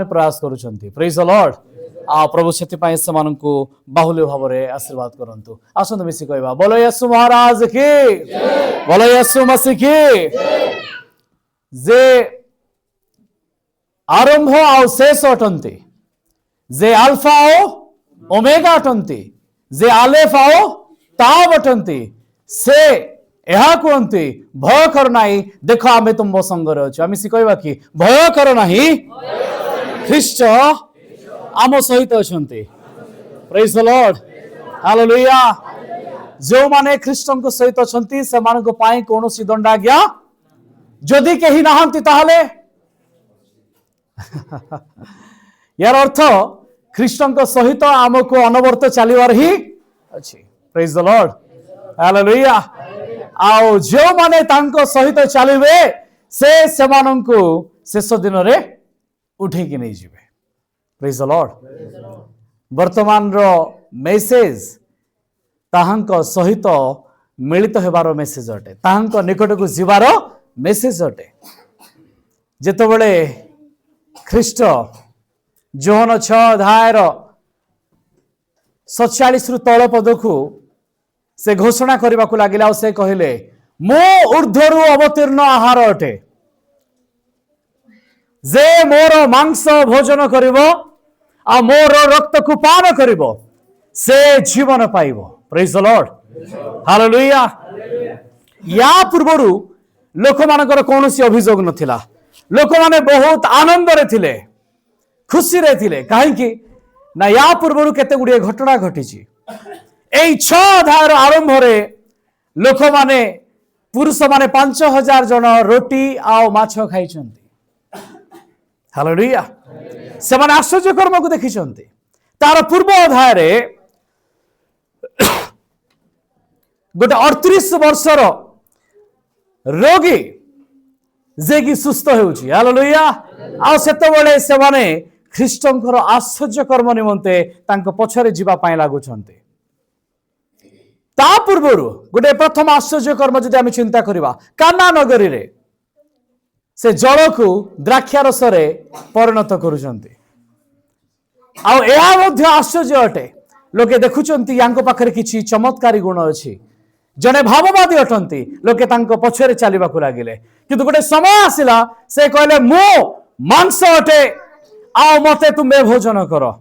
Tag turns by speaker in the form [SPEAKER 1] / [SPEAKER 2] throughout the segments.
[SPEAKER 1] प्रयास करुछंती। Praise the Lord. आ प्रभु सेति पई समानकु बाहुल्य भावरे आशीर्वाद करंतु। आसंत मिसी कहबा बोलो यीशु महाराज की जय, बोलो यीशु मसीह की जय। जे आरंभ आ शेष अटंती, जे अल्फा ओ ओमेगा अटंती, जे आलेफ आओ ताव अटंती, से ଏହା କୁହନ୍ତି ଭୟ କର ନାହିଁ, ଦେଖ ଆମେ ତୁମ ସଙ୍ଗରେ ଅଛୁ। ଆମେ ଶିଖେଇବା କି ଭୟ କର ନାହିଁ, ଖ୍ରୀଷ୍ଟ ଆମ ସହିତ ଅଛନ୍ତି। ପ୍ରେଜ୍ ଦ ଲର୍ଡ, ହାଲେଲୁୟା। ଯେଉଁମାନେ ଖ୍ରୀଷ୍ଟଙ୍କ ସହିତ ଅଛନ୍ତି ସେମାନଙ୍କ ପାଇଁ କୌଣସି ଦଣ୍ଡାଜ୍ଞା ଯଦି କେହି ନାହାନ୍ତି ତାହେଲେ यार अर्थ ଖ୍ରୀଷ୍ଟଙ୍କ ସହିତ ଆମକୁ ଅନବରତ ଚାଲିବାର ହିଁ ଅଛି। ପ୍ରେଜ୍ ଦ ଲର୍ଡ, ହାଲେଲୁୟା। ଆଉ ଯେଉଁମାନେ ତାଙ୍କ ସହିତ ଚାଲିବେ ସେ ସେମାନଙ୍କୁ ଶେଷ ଦିନରେ ଉଠେଇକି ନେଇଯିବେ। ପ୍ରେଜ୍ ଦ ଲର୍ଡ। ବର୍ତ୍ତମାନର ମେସେଜ ତାହାଙ୍କ ସହିତ ମିଳିତ ହେବାର ମେସେଜ ଅଟେ, ତାହାଙ୍କ ନିକଟକୁ ଯିବାର ମେସେଜ ଅଟେ। ଯେତେବେଳେ ଖ୍ରୀଷ୍ଟ ଯୋହନ 6:47 ତଳ ପଦକୁ से घोषणा करने को लगिला और से कहले मो ऊर्ध्वरु अवतीर्ण आहार अटे, जे मोर मांस भोजन करिवो आ मोर रक्त को पान करिवो से जीवन पाइबो। Praise the Lord, hallelujah. या पूर्वरु लोक मानकर कोनोसी अभियोग नथिला, लोक माने बहुत आनंद रे थिले, खुशी रे थिले। काहे कि ना या पूर्वरु केते गुडी घटना घटिछि। এই 6 अध्यायर आरंभ रे लोक माने पुरुष माने 5000 जन रोटी आउ माछ खाइछंती। हालेलुया। से माने आश्चर्य कर्म को देखिछंती। तार पूर्व अध्याय रे गोटे 38 वर्षर रोगी जे कि सुस्थ हेउची। हालेलुया। आ सेते बेले से माने ख्रीष्टंकर आश्चर्य कर्म निमंते तांको पछरे जीवा पय लागुछंती। ता पूर्वरु गोटे प्रथम आश्चर्य कर्म जदि आम चिंता करिबा, काना नगरी रे से जल को द्राक्षारस रे परिणत करुछंती। आ एहा मध्ये आश्चर्य अटे, लोके देखुछंती यांको पाखरे किछि चमत्कारी गुण अछि, जने भाववादी अटंती, लोके तांको पछरे चालिबा को लागिले। किंतु गोटे समय आसिला से कहले मो मांस अटे आ मते तुमे भोजन करो।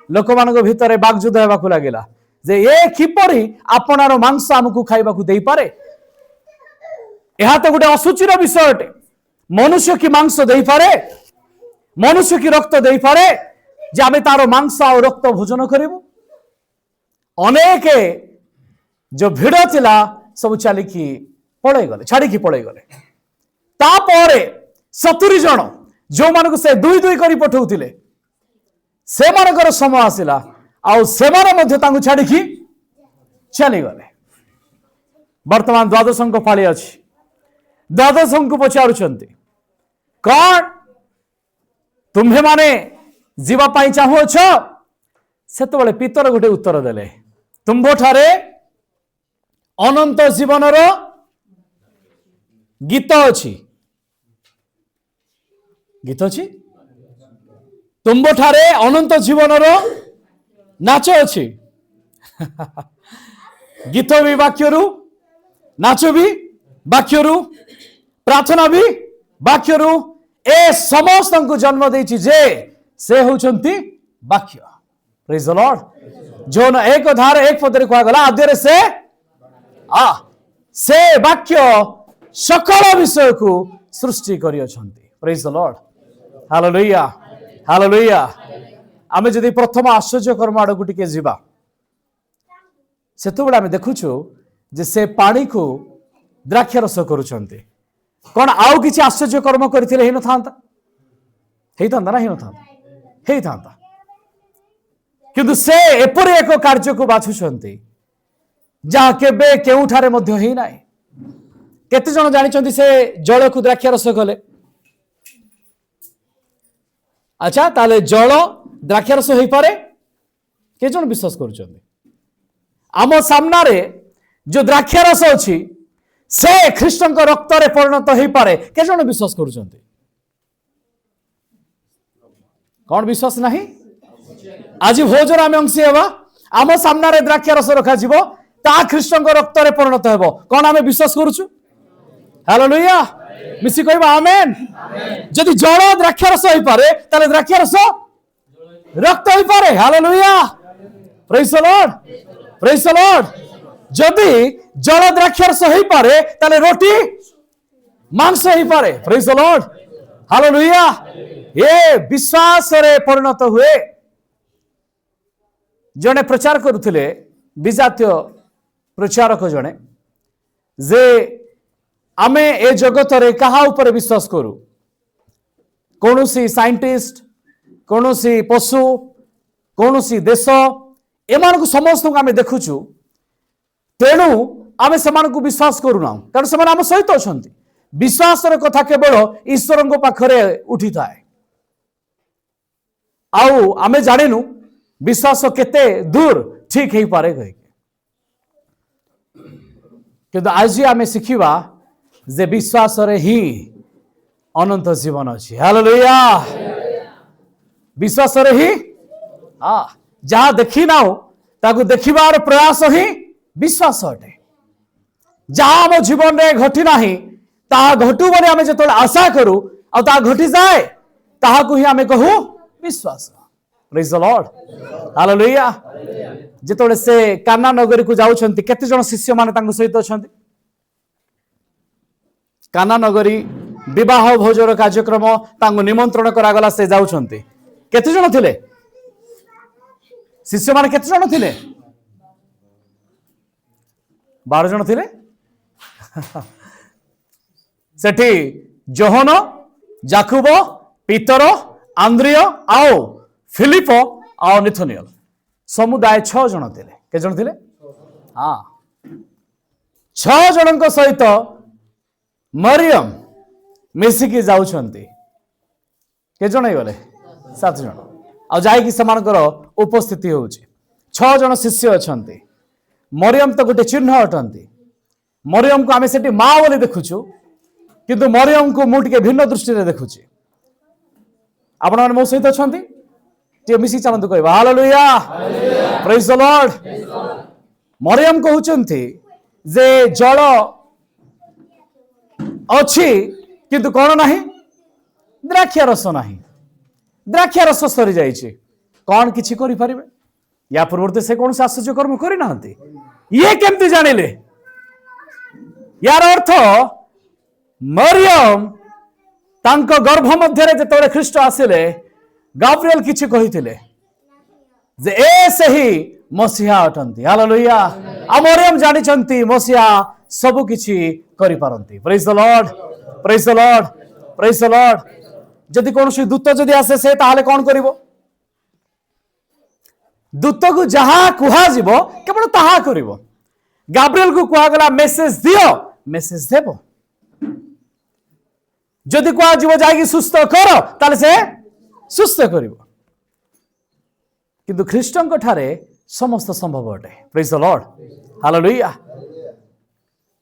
[SPEAKER 1] लोक मानको भितरे बागजुद हेबा को लागिला जे ये किपरि आपनार मांस आमको खाइबा को देई पारे। यह तो गोटे असुचिर विषय अटे। मनुष्य की मांस देई पारे, मनुष्य की रक्त देई पारे जे आमे तार मांस और रक्त भोजन करिबो। अनेक जो भिड़ थिला सब चालिकी पळै गले, छाड़िकी पळै गले। तापरे 70 जन जो मानको से दुई दुई करी पठौथिले से मानकर समय आसिला आउ सेमाने मध्य तांको छाड़िकी चली गले। वर्तमान द्वादशंक पाଳି अछि। द्वादशंक पचारुछंती कौन तुम्हे माने जीवा पाई चाहुअछ? सेतबेले पितर गोटे उत्तर देले, तुम्भो ठारे अनंत जीवनर गीत अछि। गीत अछि? तुम्भो ठारे अनंत जीवनर नाच अच्छी। गीत भी वाक्यरू, नाच भी वाक्यरू, प्रार्थना भी वाक्यरू। ए समस्त को जन्म देछि जे से होचंती वाक्य। Praise the Lord. जोन 1:1 पदरे कहा गला आद्य से वाक्य सकल विषय को सृष्टि करि अछंती। Praise the Lord, hallelujah, hallelujah. आमे जदि प्रथम आश्चर्य कर्म आड़क टिके जीवा सेतबेले आमे देखुछु जे से पानी को द्राक्षारस करुछंती। कोन आउ किछि आश्चर्य कर्म करथिले हेन थांता, हेइतांता ना हेन थांता, हेइतांता। किंतु से एपरि एक कार्य को बाछुछंती जहा केबे केउठारे मध्य हेइ नाइ। केते जण जानिछंती से जल को द्राक्षारस कले? अच्छा ताले जल द्राक्षारस हो पारे? के जन विश्वास करुछंती? आम सामना रे जो द्राक्षारस अछि से ख्रीष्टंक रक्त रे परिणत हो पारे? के जन विश्वास करुछंती? कौन विश्वास नहीं आज भोजन आम अंशी हवा आम सामने द्राक्षा रस रखा ता ख्रीष्ट रक्त में परिणत हो कौन आम विश्वास करुचु हालेलुया मिसी कहबा आमेन जदि जल द्राक्षा रस हो पारे ताले द्राक्षा रस रक्त हो पारे hallelujah praise the Lord praise the Lord जदि जल द्राक्षा रस हो पारे ताले रोटी मांस हो पारे प्रेज द लॉर्ड हालेलुया ये विश्वास रे परिणत हुए जने प्रचार करुथिले विजातीय प्रचारक जने जे आमे ए जगत रे कहा ऊपर विश्वास करू कौनसी साइंटिस्ट कौनसी पशु कौनसी देश एमान समस्त को आमे देखुचु तेणु आमे समान को विश्वास करूना कारण समान आम सहित अच्छा विश्वास कथा केवल ईश्वर पाखरे उठी थाए आउ आमे जानिनु विश्वास केते दूर ठीक ही पारे कहि किंतु आज आमे शिखिबा जे विश्वास रे ही अनंत जीवन अछि हालेलुया विश्वास रे ही जहाँ देखी ना ताकू देखिबार प्रयास ही विश्वास अटे जहाँ आम जीवन रे घटी नाही ताहा घटू बोले आमे जतोले आशा करू आ ताहा घटी जाए ताहाकू ही आमे कहू विश्वास प्रेज द लॉर्ड हालेलुया जतोले से काना नगरी को जाउछंती केते जण शिष्य माने तांको सहित अछंती काना नगरी विवाह भोजर कार्यक्रम तांको निमंत्रण करागला से जाउछंती केते जण थिले शिष्य माने केते जण थिले 12 जण थिले सेठी जोहन जाकुब पीतर आंद्रिय आओ फिलिप आओ निथोनियल समुदाय 6 जण थिले के जण थिले हाँ 6 जण सहित मरियम मिसिकी जाउछंती के जण गले 7 जण आ जाई कि समानकर उपस्थिति होउची 6 जण शिष्य अछंती मरियम तो गोटे चिन्ह अटंती मरियम को आमे सेठी मां बोली देखुछु किंतु मरियम को मु टिके भिन्न दृष्टि रे देखुची आपण माने मो सहित अछंती टे मिसी चालंतु कहबा hallelujah praise the Lord Mariam कहउचंती जे जल अछि किंतु कोन नाही द्राक्षा रस नाही द्राक्षा रस सरी जाइछि कोन किछि करि परिबे या पूर्वते से कोन आश्चर्य कर्म करि नाहंती ये केमति जानिले यार अर्थ मरियम तांको गर्भ मध्य जेतबे ख्रीष्ट आसिले गाब्रिएल किछि कहिथिले जे ए सही मसीहा अटंती हालेलुया आ मरियम जानिचंती मसीहा सब किछि करि पारंती praise the Lord praise the Lord praise the Lord जदि कोनोसी दूत जदि आसे से ताहाले कोन करिवो दूत को जहा कुहा जीवो केवल ताहा करिवो गाब्रिएल को कुहा गला मेसेज दियो मेसेज देबो जदि कुहा जीवो जाई सुस्थ करो ताले से सुस्थ करिवो किंतु ख्रीष्टन ठारे समस्त संभव अटे प्रेज द लॉर्ड हालेलुया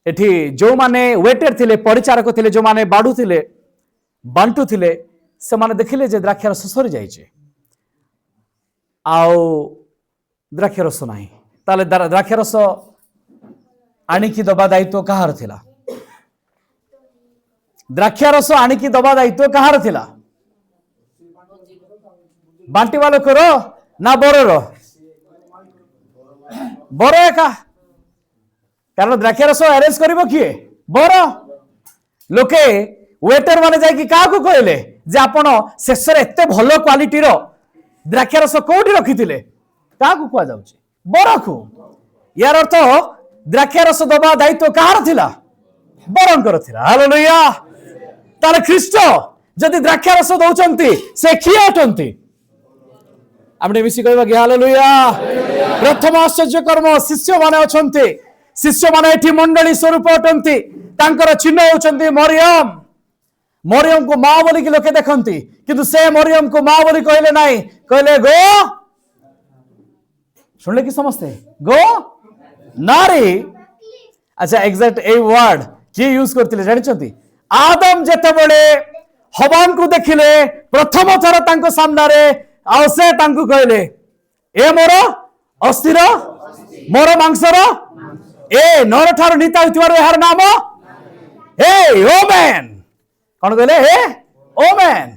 [SPEAKER 1] एठी जो माने वेटर थिले परिचारक थिले जो माने बाडू थिले बांटू थिले से माने देखिले जे द्राक्षा रस सरी जाइछे आउ द्राक्षा रस नाही ताले द्राक्षा रस आनिकी दबा दायित्व कहार थिला द्राक्षा रस आनिकी दबा दायित्व कहार थिला बांटी वालो करो ना बरर बर एका कारण द्राक्षा रस अरेंज करिवो किए बर लोके वेटर माने जाय कि का को कहले जे आपण शेष रे एते भलो क्वालिटी रो द्राक्षा रस कोठी रखिथिले का को कुआ जाउची बरखु यार अर्थ द्राक्षा रस दबा दायित्व कहार थिला बरंकर थिला हालेलुया ताले ख्रीष्ट जदि द्राक्षा रस दउचंती से खिया अटंती हमने मिसी कहबा कि हालेलुया प्रथम आश्चर्य कर्म शिष्य माने अछंती शिष्य माने एठी मंडली स्वरूप अटंती तांकर चिन्ह होचंती मरियम मरियम को मां बोली कि लोके देखंती किंतु से मरियम को मां बोली कहले नाही कहले गो सुनले कि समझते गो नारी अच्छा एग्जैक्ट ए वर्ड की यूज करथिले जानिछंती आदम जेतेबेले हवान को देखिले प्रथम थर तांको सामने आउ से तांको कहले ए मोर अस्थिर मोर मांसर ए नर ठार नीता होइतिबार एहार नाम ए ओमेन कौन कहले ए ओमेन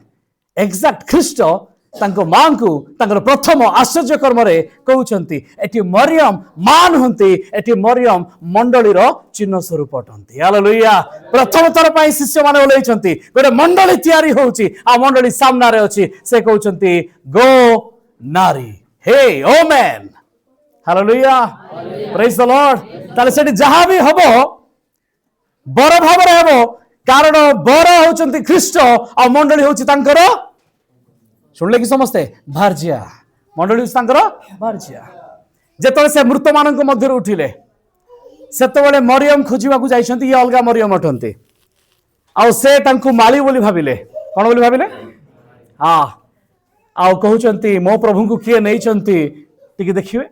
[SPEAKER 1] एक्जाक्ट ख्रीष्ट तांको मां को तांकर प्रथम आश्चर्य कर्म रे कहउछंती एठी मरियम मान हंती एठी मरियम मंडली रो चिन्ह स्वरूप अटंती हालेलुया प्रथम थर पई शिष्य माने ओलेइछंती गोटे मंडली तयारी होउची आ मंडली सामना रे अछि से कहउछंती गो नारी हे woman hallelujah praise the Lord ताले सेठी जहां भी हबो बर भाव रे हबो कारण बर होउछंती ख्रीष्ट आ मंडली होउची तांकर शुणले कि समस्ते भारजिया मंडली भारजिया जेतले से मृत मान मध्य उठिले सेतबेले मरियम खोजिबा को जाइछंती ये अलगा मरियम अटंती आ से तांकु माली बोली भाबिले कोन बोली भाबिले हां आ कहउछंती मो प्रभु को किए नैछंती टिके देखिबे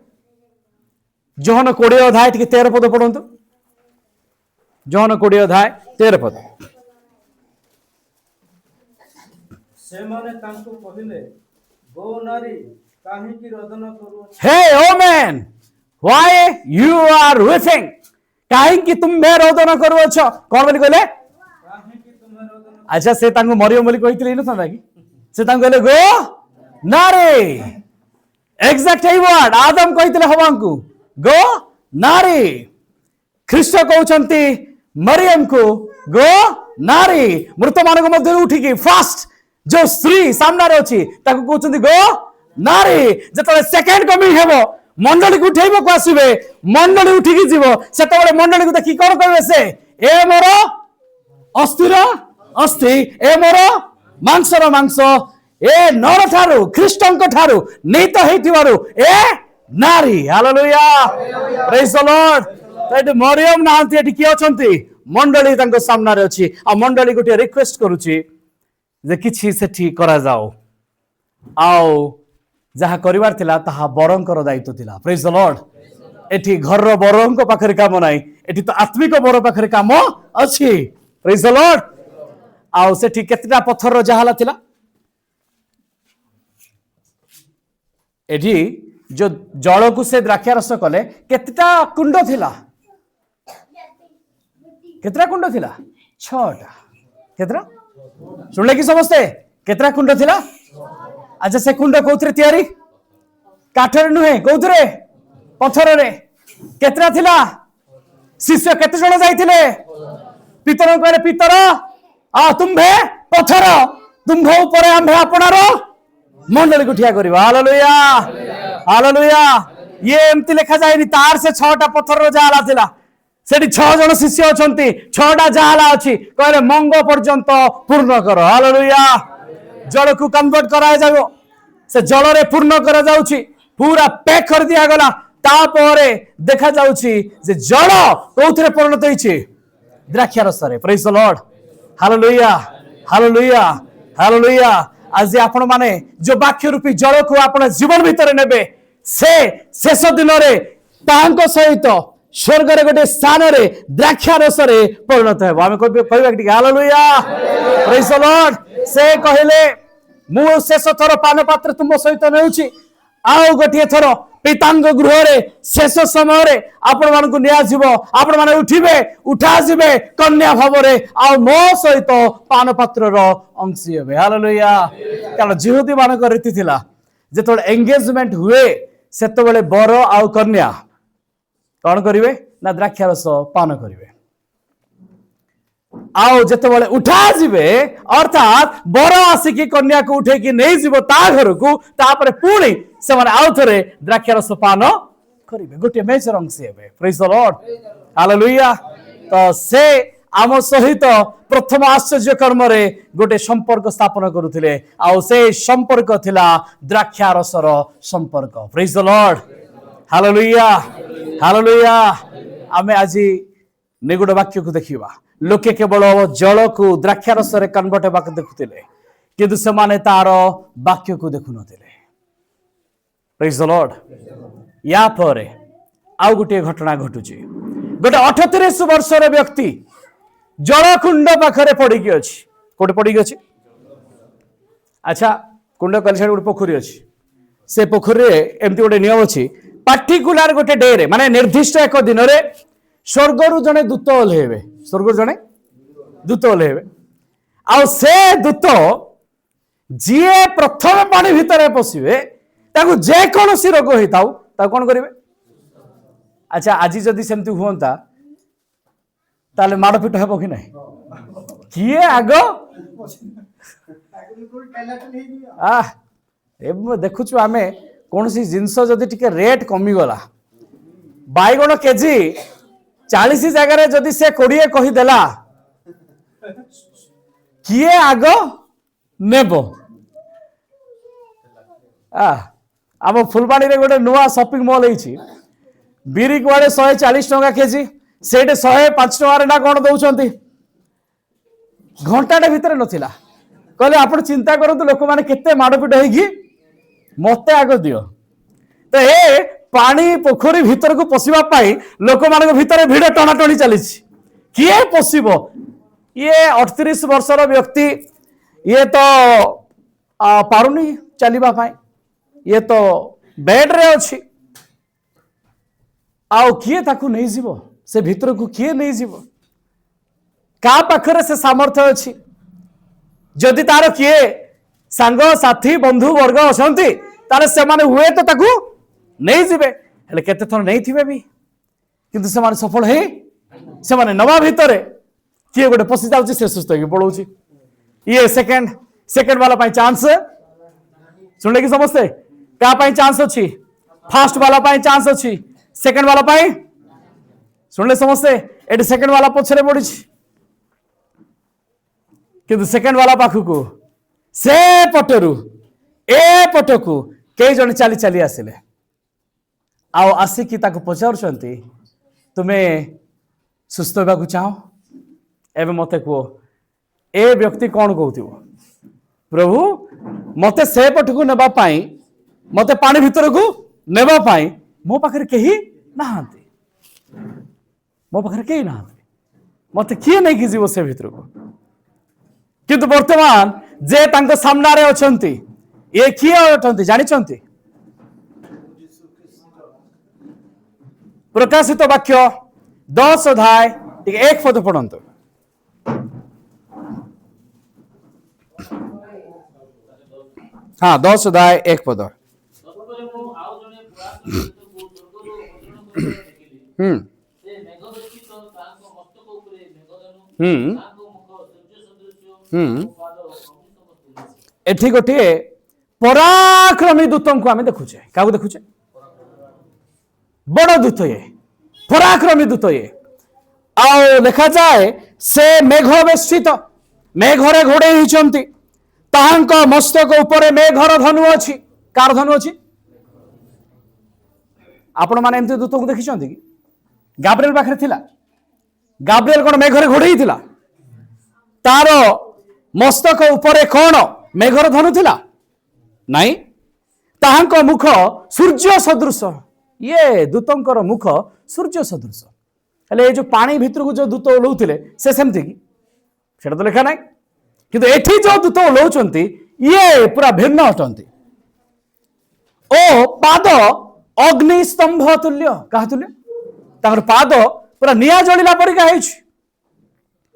[SPEAKER 1] जोहन 20 अध्याय टिके 13 पद पढंतु जोहन 20 अध्याय 13 पद
[SPEAKER 2] सेमाने तांको कहिले गो नारी काहे की रोदन करू
[SPEAKER 1] हे woman why you are weeping काहे की तुम बे रोदन करू छ कोन बोली कहले
[SPEAKER 2] काहे की तुम रोदन
[SPEAKER 1] अच्छा से तांको मरियम बोली कहितले न था कि से तांको कहले गो नारी एग्जैक्ट है वर्ड आदम कहितले हवांकु गो नारी ख्रीष्ट कहउछंती मरियम को गो नारी मृत मान मध्य उठी की फास्ट जो स्त्री सामने अच्छी ताको कहउछंती गो नारी जतले सेकंड कमिंग हेबो मंडली को उठेबो को आसीबे मंडली उठिकी जीवो सेतबेले मंडली को देखि कोन कहबे से ए मोर अस्थिर अस्थि ए मोर मांसर मांस ए नर ठारू ख्रीष्टंक ठारू नीत हेतिबारु ए नारी हालेलुया प्रेज द लॉर्ड तैट मरियम नांती एटी की अछंती मंडली तांको सामने रे अछि आ मंडली गोटे रिक्वेस्ट करूची जे किछि सेठी करा जाओ आओ जहा करिवार थिला ताहा बरंकर दायित्व थिला प्रेज द लॉर्ड एठी घर रो बरंक पाखरे काम नाही एठी तो आत्मिक बर पाखरे काम अछि प्रेज द लॉर्ड आओ सेठी केतटा पत्थर रो जहाला थिला एठी जो जल को से द्राक्षा रस कले केतटा कुंड थिला केतरा कुंड थिला 6टा केतरा सुनले कि समस्ते केतरा कुंड थिला अच्छा से कुंड कोथरे तयारी काठर नुहे कोथरे पत्थर रे केतरा थिला शिष्य केते जण जाइथिले पितर कहले पितर आ तुम्भे पत्थर तुम्भे ऊपर आम्भे आपणारो मंडली को ठिया करबा हालेलुया हालेलुया ये एमती लिखा जायनी तार से 6टा पत्थर रो जाला थिला सेठी 6 जण शिष्य अछंती 6टा जाला अछि कहले मंग पर्यंत पूर्ण करो हालेलुया जल को कन्वर्ट करा जागो से जल रे पूर्ण करा जाउची पूरा पैक कर दिया गला तापरे देखा जाउची जे जल कोथरे परिणत होईची द्राक्षा रस रे praise the Lord hallelujah hallelujah hallelujah आज आपण माने जो वाक्य रूपी जल को आपण जीवन भीतर नेबे से शेष दिन रे तांको सहित स्वर्ग रे गोटे स्थान रे द्राक्षा रस रे परिणत हेबो आमे कहबा कि हालेलुया प्रेज द लॉर्ड से कहले मु शेष थर पान पात्र तुम सहित नेउची आउ गोटे थर पितांग गृह रे शेष समय रे आपण मान को निया जीवो आपण माने उठिबे उठा जिबे कन्या भाव रे आ मो सहित पान पात्र रो अंशी हेबे हालेलुया कारण जिहुदी मान को रीति थिला जेतोले एंगेजमेंट हुए सेतो बेले बर आ कन्या कौन करिवे ना द्राक्षा रस पान करिवे आओ जेते बेले उठा जिबे अर्थात बर आसिकी कन्या को उठे की नहीं जीवो ता घर को तापरे पुणी से माने आउ थरे द्राक्षा रस पान करिवे गोटे मेजर अंश हेबे प्रेज द लॉर्ड हालेलुया तो से आम सहित प्रथम आश्चर्य कर्म रे गोटे संपर्क स्थापन करुथिले आ से संपर्क थिला द्राक्षा रसर संपर्क praise the Lord hallelujah hallelujah आमे आजि निगुड वाक्य को देखिबा लोके केवल जल को द्राक्षा रस रे कन्वर्ट बाक देखुथिले किंतु से माने तार वाक्य को देखु नथिले प्रेज द लॉर्ड या परे आउ गोटे घटना घटुची गोटे 38 वर्षर व्यक्ति जलकुंड पाखरे पड़ी अछि कोटे पड़ी अछि अच्छा कुंड कलिसा गोटे पोखरी अच्छी से पोखरी एमती गोटे नियम अच्छी पार्टिकुलार गोटे डे रे माने निर्दिष्ट एक दिन रे स्वर्गरु जने दूत ओल्हेबे स्वर्गरु जने दूत ओल्हेबे आ से दूत जीए प्रथम पानी भितर पशिबे ताकू जे कोनोसी रोग होइताउ ताकू कोन करिवे अच्छा आज जदि सेमती हुंता ताले माड़पीट हेबो कि नहीं किए आग देखुଛୁ आमे कौनसी जिनस जदि टिके रेट कमी गला बैगण केजी 40 जगह जदि से 20 कहीदेला किए आग नेब आम फुलबाणी रे गोटे नुआ शॉपिंग मॉल है बिरी कुआड़े 140 टंका केजी से 105 टंका ना कौन दौरान घंटाटे भितर नथिला कहले आपण चिंता करतु लोक माने केते माड़पीट होगी मते आग दियो तो ए पानी पोखरी भीतर को पशिबा पाई लोक मान भीतर भिड़ टणाटणी चली किए पशिबो ये 38 वर्षर व्यक्ति ये तो पारुनी चलिबा पाई ये तो बेड रे अछि आउ किए ताकू नहीं जीवो से भीतर को किए नहीं जीवो का पाखरे से सामर्थ्य अछि जदि तार किए सांग साथी बंधु वर्ग अछंती तारे से माने हुए तो ताकू नहीं जीवे हेले केते थर नहीं थिबे भी किंतु से माने सफल हे से माने नवा भीतर किए गोटे पसि जाउची से सुस्त होई पड़ौची ये सेकंड वाला पाई चांस सुनले कि समझते का पाई चांस अछि फर्स्ट वाला पाई चांस अछि सेकंड वाला पाई सुनले समझते एटी सेकंड वाला पछरे पड़ी किंतु सेकंड वाला पाखु से पटरू ए पटकू कई जन चली चली आसिले आओ आसिकी ताको पचारुचंती तुम्हें सुस्थ होगा चाहो एवं मते को ए व्यक्ति कौन कहथिबो प्रभु मते से पटकू नेबा पाई मते पानी भीतर को नेबा पाई मो पाखरे केही नाहांती मो पाखरे केही नाहांती मते किए नहीं कि जीवो से भीतर को किंतु वर्तमान जे तांको सामना रे अछंती ये किए अछंती जानिछंती प्रकाशित वाक्य 10 अध्याय 1 पद पढ़ंतु हाँ 10 अध्याय 1 पद एठी गोटे पराक्रमी दूत को आम देखुचे क्या देखुचे बड़ दूत ये पराक्रमी दूत ये आओ लिखा जाए से मेघ बेष्टित मेघरे घोड़े होती ताहांको मस्तक उपरे मेघर धनु अछि कार धनु अछि आपण माने एमती दूत को देखिछंती कि गाब्रिएल पाखरे थिला गाब्रिएल कोन मेघरे घोड़े थिला तार मस्तक उपरे कौन मेघर धनु थिला नहीं ताहांको मुख सूर्य सदृश ये दूतंकर मुख सूर्य सदृश हेले ये जो पानी भीतर को जो दूत ओलौथिले से सेमती कि सेटा तो लिखा नहीं किंतु एठी जो दूत ओलौचंती ये पूरा भिन्न अटंती ओ पाद अग्नि स्तंभ तुल्य कहा तुल्य ताकर पाद पूरा निया जलिला परिका हेछि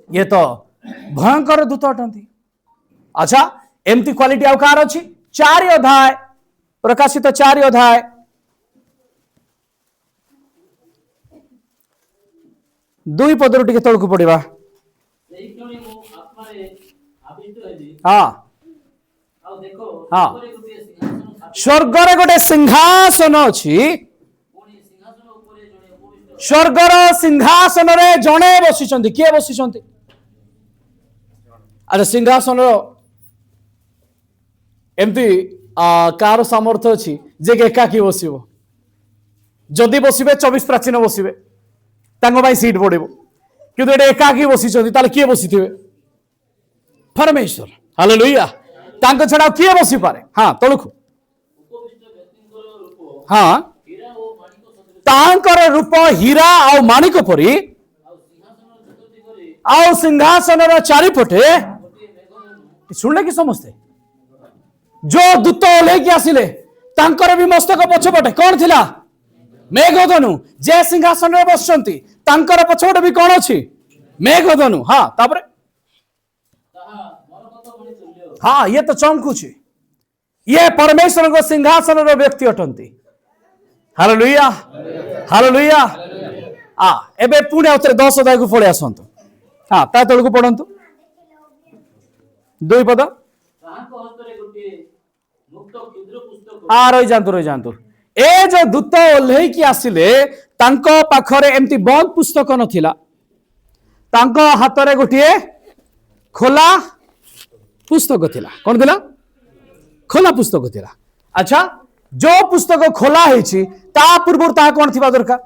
[SPEAKER 1] ये तो भयंकर दूत अटंती अच्छा एमती क्वालिटी आउ कार अछि 4 अध्याय प्रकाशित 4 अध्याय दुई पदरु टिके तळकु पडिबा हाँ हाँ स्वर्गर गोटे सिंहासन अछि स्वर्गर सिंहासन रे जणे बसिचंती किए बसिचंती अच्छा सिंहासन एमती कार सामर्थ्य अच्छी जे एकाकी बसब जदि बसबे 24 प्राचीन बसबे सीट पड़ो कि एकाकी बसी किए बसी थे परमेश्वर हालेलुया तांको छड़ा किए बसी पारे हाँ तलुक हाँ तांकर रूप हीरा आ माणिक परी आ सिंहासन चारिपटे शुणले कि समस्ते जो दूत ओह्लैकी आसिले तांकर भी मस्तक पछपटे कौन थिला मेघधनु जे सिंहासन रे बसचंती तांकर पछपटे भी कौन अछि मेघधनु हाँ तापरे हाँ ये तो चमकुची ये परमेश्वर को सिंहासन रो व्यक्ति अटंती हालेलुया हालेलुया आ एबे पुणे आउथरे 10 अध्याय को पढे आसंतु हाँ ता तळकु पढंतु 2 पद रही जातु ए जो दूत ओह्लैकी आसिले तांको पाखरे एमती बंद पुस्तक नथिला तांको हातरे गोटिए खोला पुस्तक थिला कौन थिला खोला पुस्तक थिला अच्छा जो पुस्तक खोला हेछि ता पूर्व ता कौन थिबा दरकार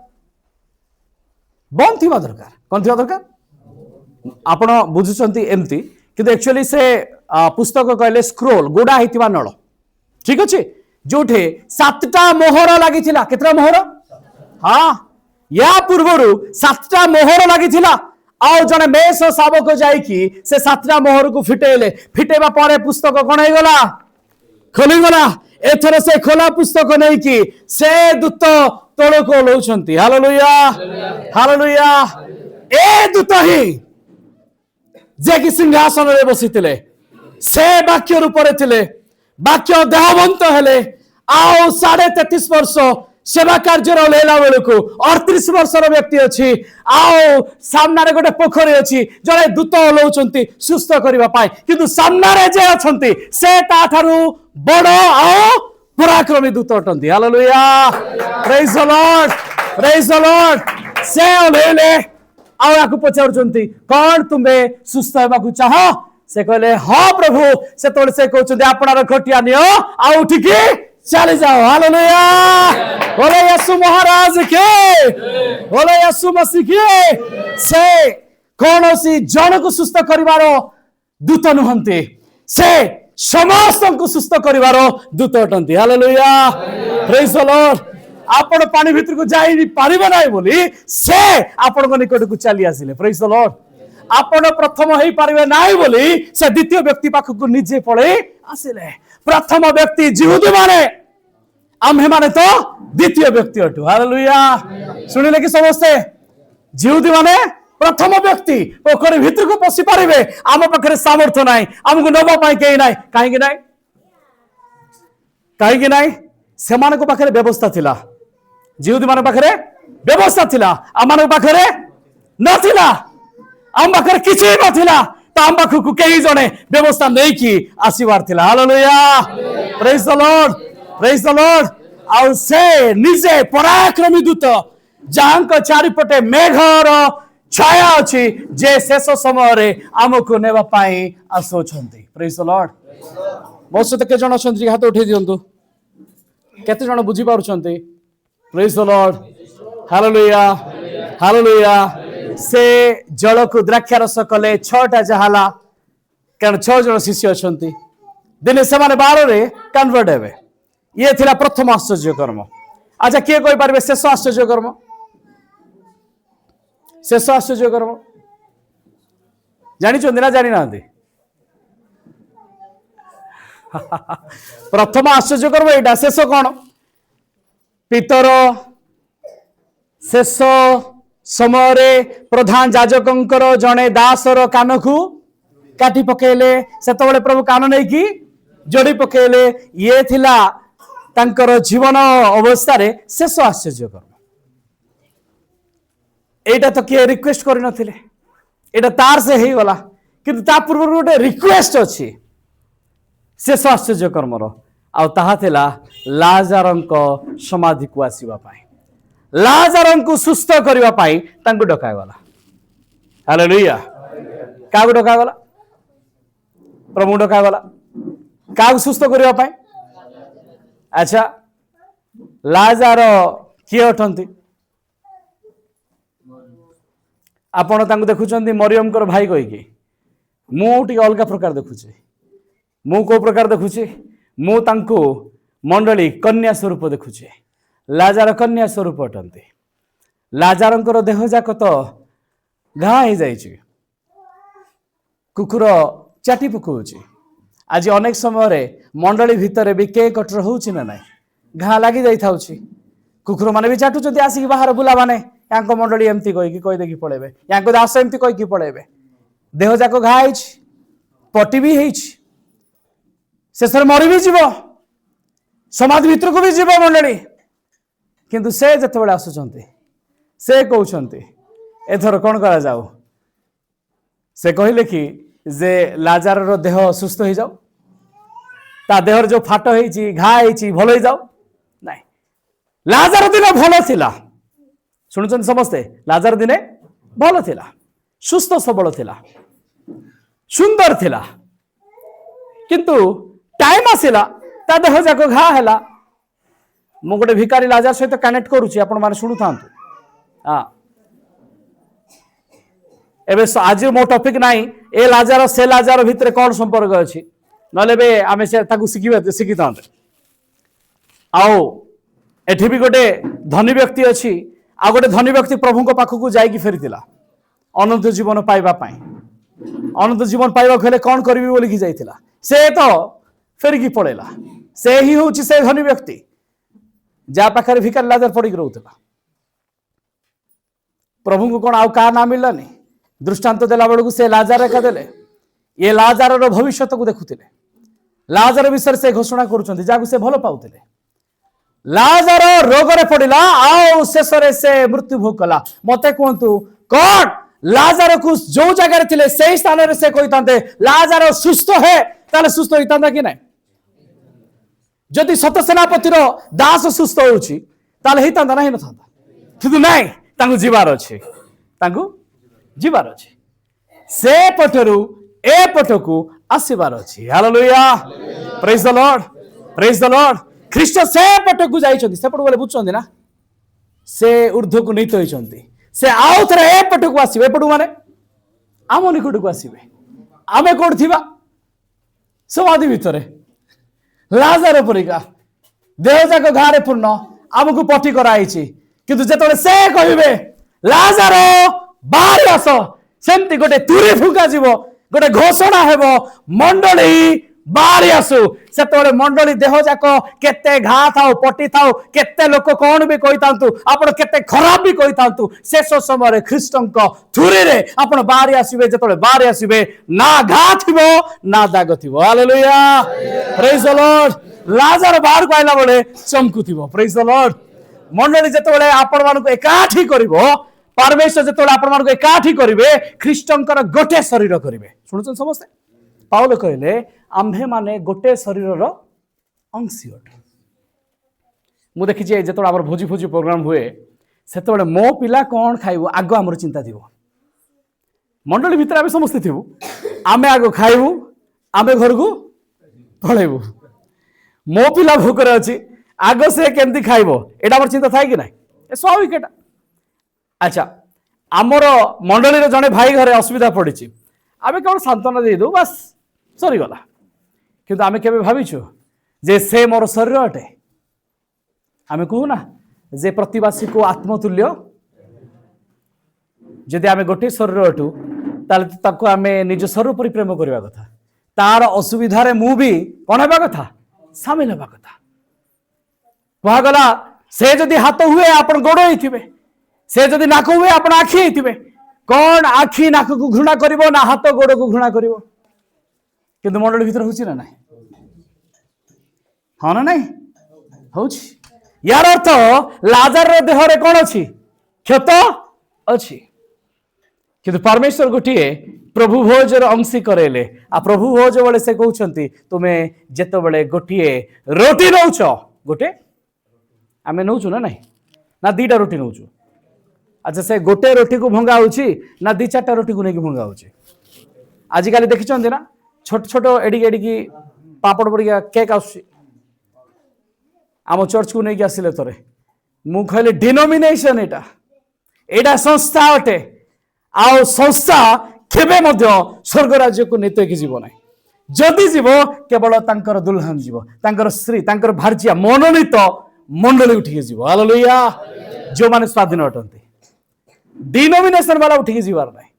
[SPEAKER 1] बंद थिबा दरकार कौन थिबा दरकार आपण बुझुचंती एमती किंतु एक्चुअली से पुस्तक कहले स्क्रोल गोडा हेतिबा नळ ठीक अछि जोठे 7टा मोहर लागिथिला केतरा मोहर हाँ या पूर्वरु 7टा मोहर लागिथिला आउ जने मेष शावक जाइकी से 7टा मोहर को फिटेले फिटेबा परे पुस्तक कोन हे गला खोली गला एथर से खोला पुस्तक नै कि से दूत तळ को लौछंती हालेलुया हालेलुया ए दूत ही जे कि सिंहासन रे बसितिले से वाक्य रूप रे थिले वाक्य देहवंत हेले आउ 33.5 वर्ष सेवा कार्य लेला बेलू 38 वर्षर व्यक्ति अच्छी आउ सामने गोटे पोखरी अच्छी जड़े दूत ओह्लौचंती सुस्थ करबा पाई किंतु सामने जे अछंती से ताठारु बड़ आउ पराक्रमी दूत अटंती हालेलुया प्रेज द लॉर्ड से ओह्लैले आउ याकु पचारुचंती कौन तुम्हे सुस्थ हेबाकु चाह से कहले हाँ प्रभु से तोड़ से कहउचंती आपनार खटिया नियो आउ उठिकी चले जाओ हालेलुया बोले यीशु महाराज के बोले यीशु मसीह के से कौनसी जन को सुस्थ करिवार दूत नुहंती से समस्त को सुस्थ करिवार दूत अटंती हालेलुया प्रेज द लॉर्ड आपण पानी भीतर को जाई पारिबे नाही बोली से आपण को निकट को चली आसिले प्रेज द लॉर्ड आपण प्रथम हेई पारिबे नाही बोली से द्वितीय व्यक्ति पाख को निजे पळे आसिले प्रथम व्यक्ति जिहुदी माने आम्हे माने तो द्वितीय व्यक्ति अटु हालेलुया सुनिले कि समस्ते जिहुदी माने प्रथम व्यक्ति पोखरी भीतर को पसी पारिबे आम पाखरे सामर्थ्य नाही हमको नबा पाई केही नाही काहे कि नाही सेमान को पाखरे व्यवस्था थिला जिहुदी मान पाखरे व्यवस्था थिला आम मान पाखरे नथिला आम पाखरे किछि नथिला ताम पाखु केही जने व्यवस्था नै कि आसीबार थिला हालेलुया प्रेज द लॉर्ड आउ से निजे पराक्रमी दूत जांक चारिपटे मेघर छाया अछि जे शेष समय रे आमको नेबा पाई आसोछंती प्रेज द लॉर्ड मो सहित के जण अछंती हाथ उठै दियंतु केते जण बुझी पारुछंती praise the Lord hallelujah hallelujah से जल को द्राक्षा रस कले 6टा जहाला कारण 6 जण शिष्य अछंती दिने से माने 12 रे कन्वर्ट हेबे ये थिला प्रथम आश्चर्य कर्म अच्छा किए कोई पारबे शेष आश्चर्य कर्म शेष आश्चर्य कर्म जानि चंदी ना जानि नांती प्रथम आश्चर्य कर्म एटा शेष कोन पितर शेष समय रे प्रधान याजकंकर जने दासर कान को काटी पकेले सेतबेले प्रभु कान नै कि जोड़ी पकेले ये थिला तांकर जीवन अवस्था रे शेष आश्चर्य कर्म एटा तो किए रिक्वेस्ट करि नथिले एटा तार से हेई गला किंतु ता पूर्व गोटे रिक्वेस्ट अछि शेष आश्चर्य कर्म रो आ ताहा थिला लाजारंको समाधि को आसीबा पाई लाजारंको सुस्थ करबा पाई तांको डका गला हालेलुया कागो डका गला प्रभु डका गला कागो सुस्थ करबा पाई अच्छा लाजार किए अटंती आपण तांको देखुचंती मरियम कर भाई कहि कि मु टिके अलगा प्रकार देखुची मु को प्रकार देखुची मु तांको मंडली कन्या स्वरूप देखुची लाजार कन्या स्वरूप अटंती लाजारंकर देह जाक तो घा हो जाइए कुकुर चाटी पकाउची आज अनेक समय मंडली भितर भी के कटर होउछि ना नाही घा लागी जाई थाउछि कुकुर माने भी चाटुचंती आसिक बाहर बुला माने यांको मंडली एमती कहि देखि पळेबे यांको दास एमती कहि पळेबे देह जाको घा हिच पटी भी हिच शेषर मरी भी जीव समाज भितर को भी जीव मंडली किंतु से जते बेले आसुचंती से कहउचंती एथर कोन करा जाऊ से कहले कि जे लाजार रो देह सुस्थ हो जाओ ता देहर जो फाट होईची घा होईची भल हो जाओ नहीं लाजार दिन भल थिला शुणुचन समस्ते लाजार दिने भल थिला सुस्थ सबल थिला सुंदर थिला किंतु टाइम आसिला ता देह जाको घा हैला मु गोटे भिकारी लाजार सहित कनेक्ट करूची आपण माने शुणु थांतु हां एबे आज मो टॉपिक नाही ए लाजार से लाजार भितर कौन संपर्क अछि नले बे आमे से ताकू शिखी थांते आओ एठी भी गोटे धनी व्यक्ति अछि आ गोटे धनी व्यक्ति प्रभु को पाखु को जाई कि फेरितिला अनंत जीवन पाइबा पाई अनंत जीवन पाइबा खेले कौन करबी बोली कि जाइतिला से तो फेर की पळेला से ही होची से धनी व्यक्ति जा पाखरे भिकार लाजार पड़ी रहउतला प्रभु को कोन आउ का ना मिललानी दृष्टांत देला बेलू से लाजार एका देले ये लाजार भविष्य को देखुले लाजार विषय से घोषणा करुछंती जाकु से भल पाउतिले लाजार रोग रे पड़िला आउ शेष रे से मृत्यु भोग कला मते कहंतु कोन लाजार को जो जगह रे थिले सेही स्थान रे से कहितांते लाजार सुस्थ है ताले सुस्थ होइतांता कि नाही जदि सत सेनापति रो दास सुस्थ होउची ताले हितांता नाही नथांता किंतु नाही तांगु जीवार अछि तांगु जीवार अछि से पटरु ए पटकू आसीबार अछि हालेलुया प्रेज द लॉर्ड ख्रीष्ट से पटकू जाइछन्ति से पट बोले बुझछन्ति ना से ऊर्ध्व को नीत होइछन्ति से आउ थरे ए पटकू आसीबे ए पटू माने आम निकट को आसीबे आमे कोड थिबा समाधि भितरे लाजार परिका देह जाक घारे पूर्ण आमको पटी कराइछि किंतु जेतले से कहिबे लाजार बाहर आस सेमती गोटे तुरी फुका जीव गोटे घोषणा हेब मंडली बाहरी आसु से मंडली देह जाक केते घा थाउ पटी थाउ केते लोक कौन भी कही थांतु आपण केते खराब भी कही थांतु शेष समय ख्रीष्टंक थुरी रे आपण बाहरी आसीबे जेतले बाहरी आसीबे ना घा थिबो ना दाग थिबो हालेलुया प्रेज द लॉर्ड लाजार बाहर को आइला बेले चमकु थिबो प्रेज द लॉर्ड मंडली जेतले आपण मानको एकाठी करिवो परमेश्वर जेतले आपण मानको एकाठी करिवे ख्रीष्टंकर गोटे शरीर करिवे सुनुछन समस्त पाउल कहले आम्भे माने गोटे शरीरर अंशी अट मु देखि जे जेतले हमर भोजी भोजी प्रोग्राम हुए सेतबेले मो पिला कोन खाइबो आगो हमर चिंता थिबो मंडली भितर आमे समस्त थिबो आमे आगो खाइबो आमे घर को पळेबो मो पिला भूकर अछि आगो से केमती खाइबो एटा हमर चिंता थाइ कि नाही ए स्वाभाविक एटा अच्छा आमर मंडली रे जने भाई घरे असुविधा पड़ी आमे केवल सांत्वना दे दो बस सरी गला किंतु आमे केबे भाबिछु जे से मोर शरीर अटे आमे कहू ना जे प्रतिवासी को आत्मतुल्य जदि आमे गोटे शरीर अटू ताले ताको आमे निज शरीर पर प्रेम करबा कथा तार असुविधा रे मु भी कोन हेबा कथा शामिल हेबा कथा कहा गला से जदि हाथ हुए आपण गोड़ होइथिबे से जदि नाक हुए आपण आखि होइथिबे कौन आखि नाक को घृणा करिवो ना हाथ गोड़ को घृणा करिवो किंतु मंडली भीतर होछि ना नाही हाँ ना नहीं होछि यार अर्थ लाजार रो देह रे कोन अछि क्षत अछि किंतु परमेश्वर गोटिए प्रभु भोज रो अंशी करेले आ प्रभु भोज बेले से कहउछंती तुमे जेतो बेले गोटिए रोटी नउछ गोटे आमे नउछु ना नहीं ना दीटा रोटी नउछु अच्छा से गोटे रोटी को भंगा होछि ना दी चारटा रोटी को नेकी भंगा होछि आजिकाली देखिछन्ती ना छोट छोट एडी एडी की पापड़ पड़िया केक आसुछि आम चर्च को नेकी आसिले थरे मु कहले डिनोमिनेशन एटा एटा संस्था अटे आ संस्था केबे मध्य स्वर्ग राज्य को नेते की जीव नाही जदि जीव केवल तांकर दुल्हन जीव तांकर स्त्री तांकर भार्जिया मनोनीत मंडली उठिके जीव हालेलुया जो माने स्वाधीन अटंती डिनोमिनेशन वाला उठिके जीवार नाही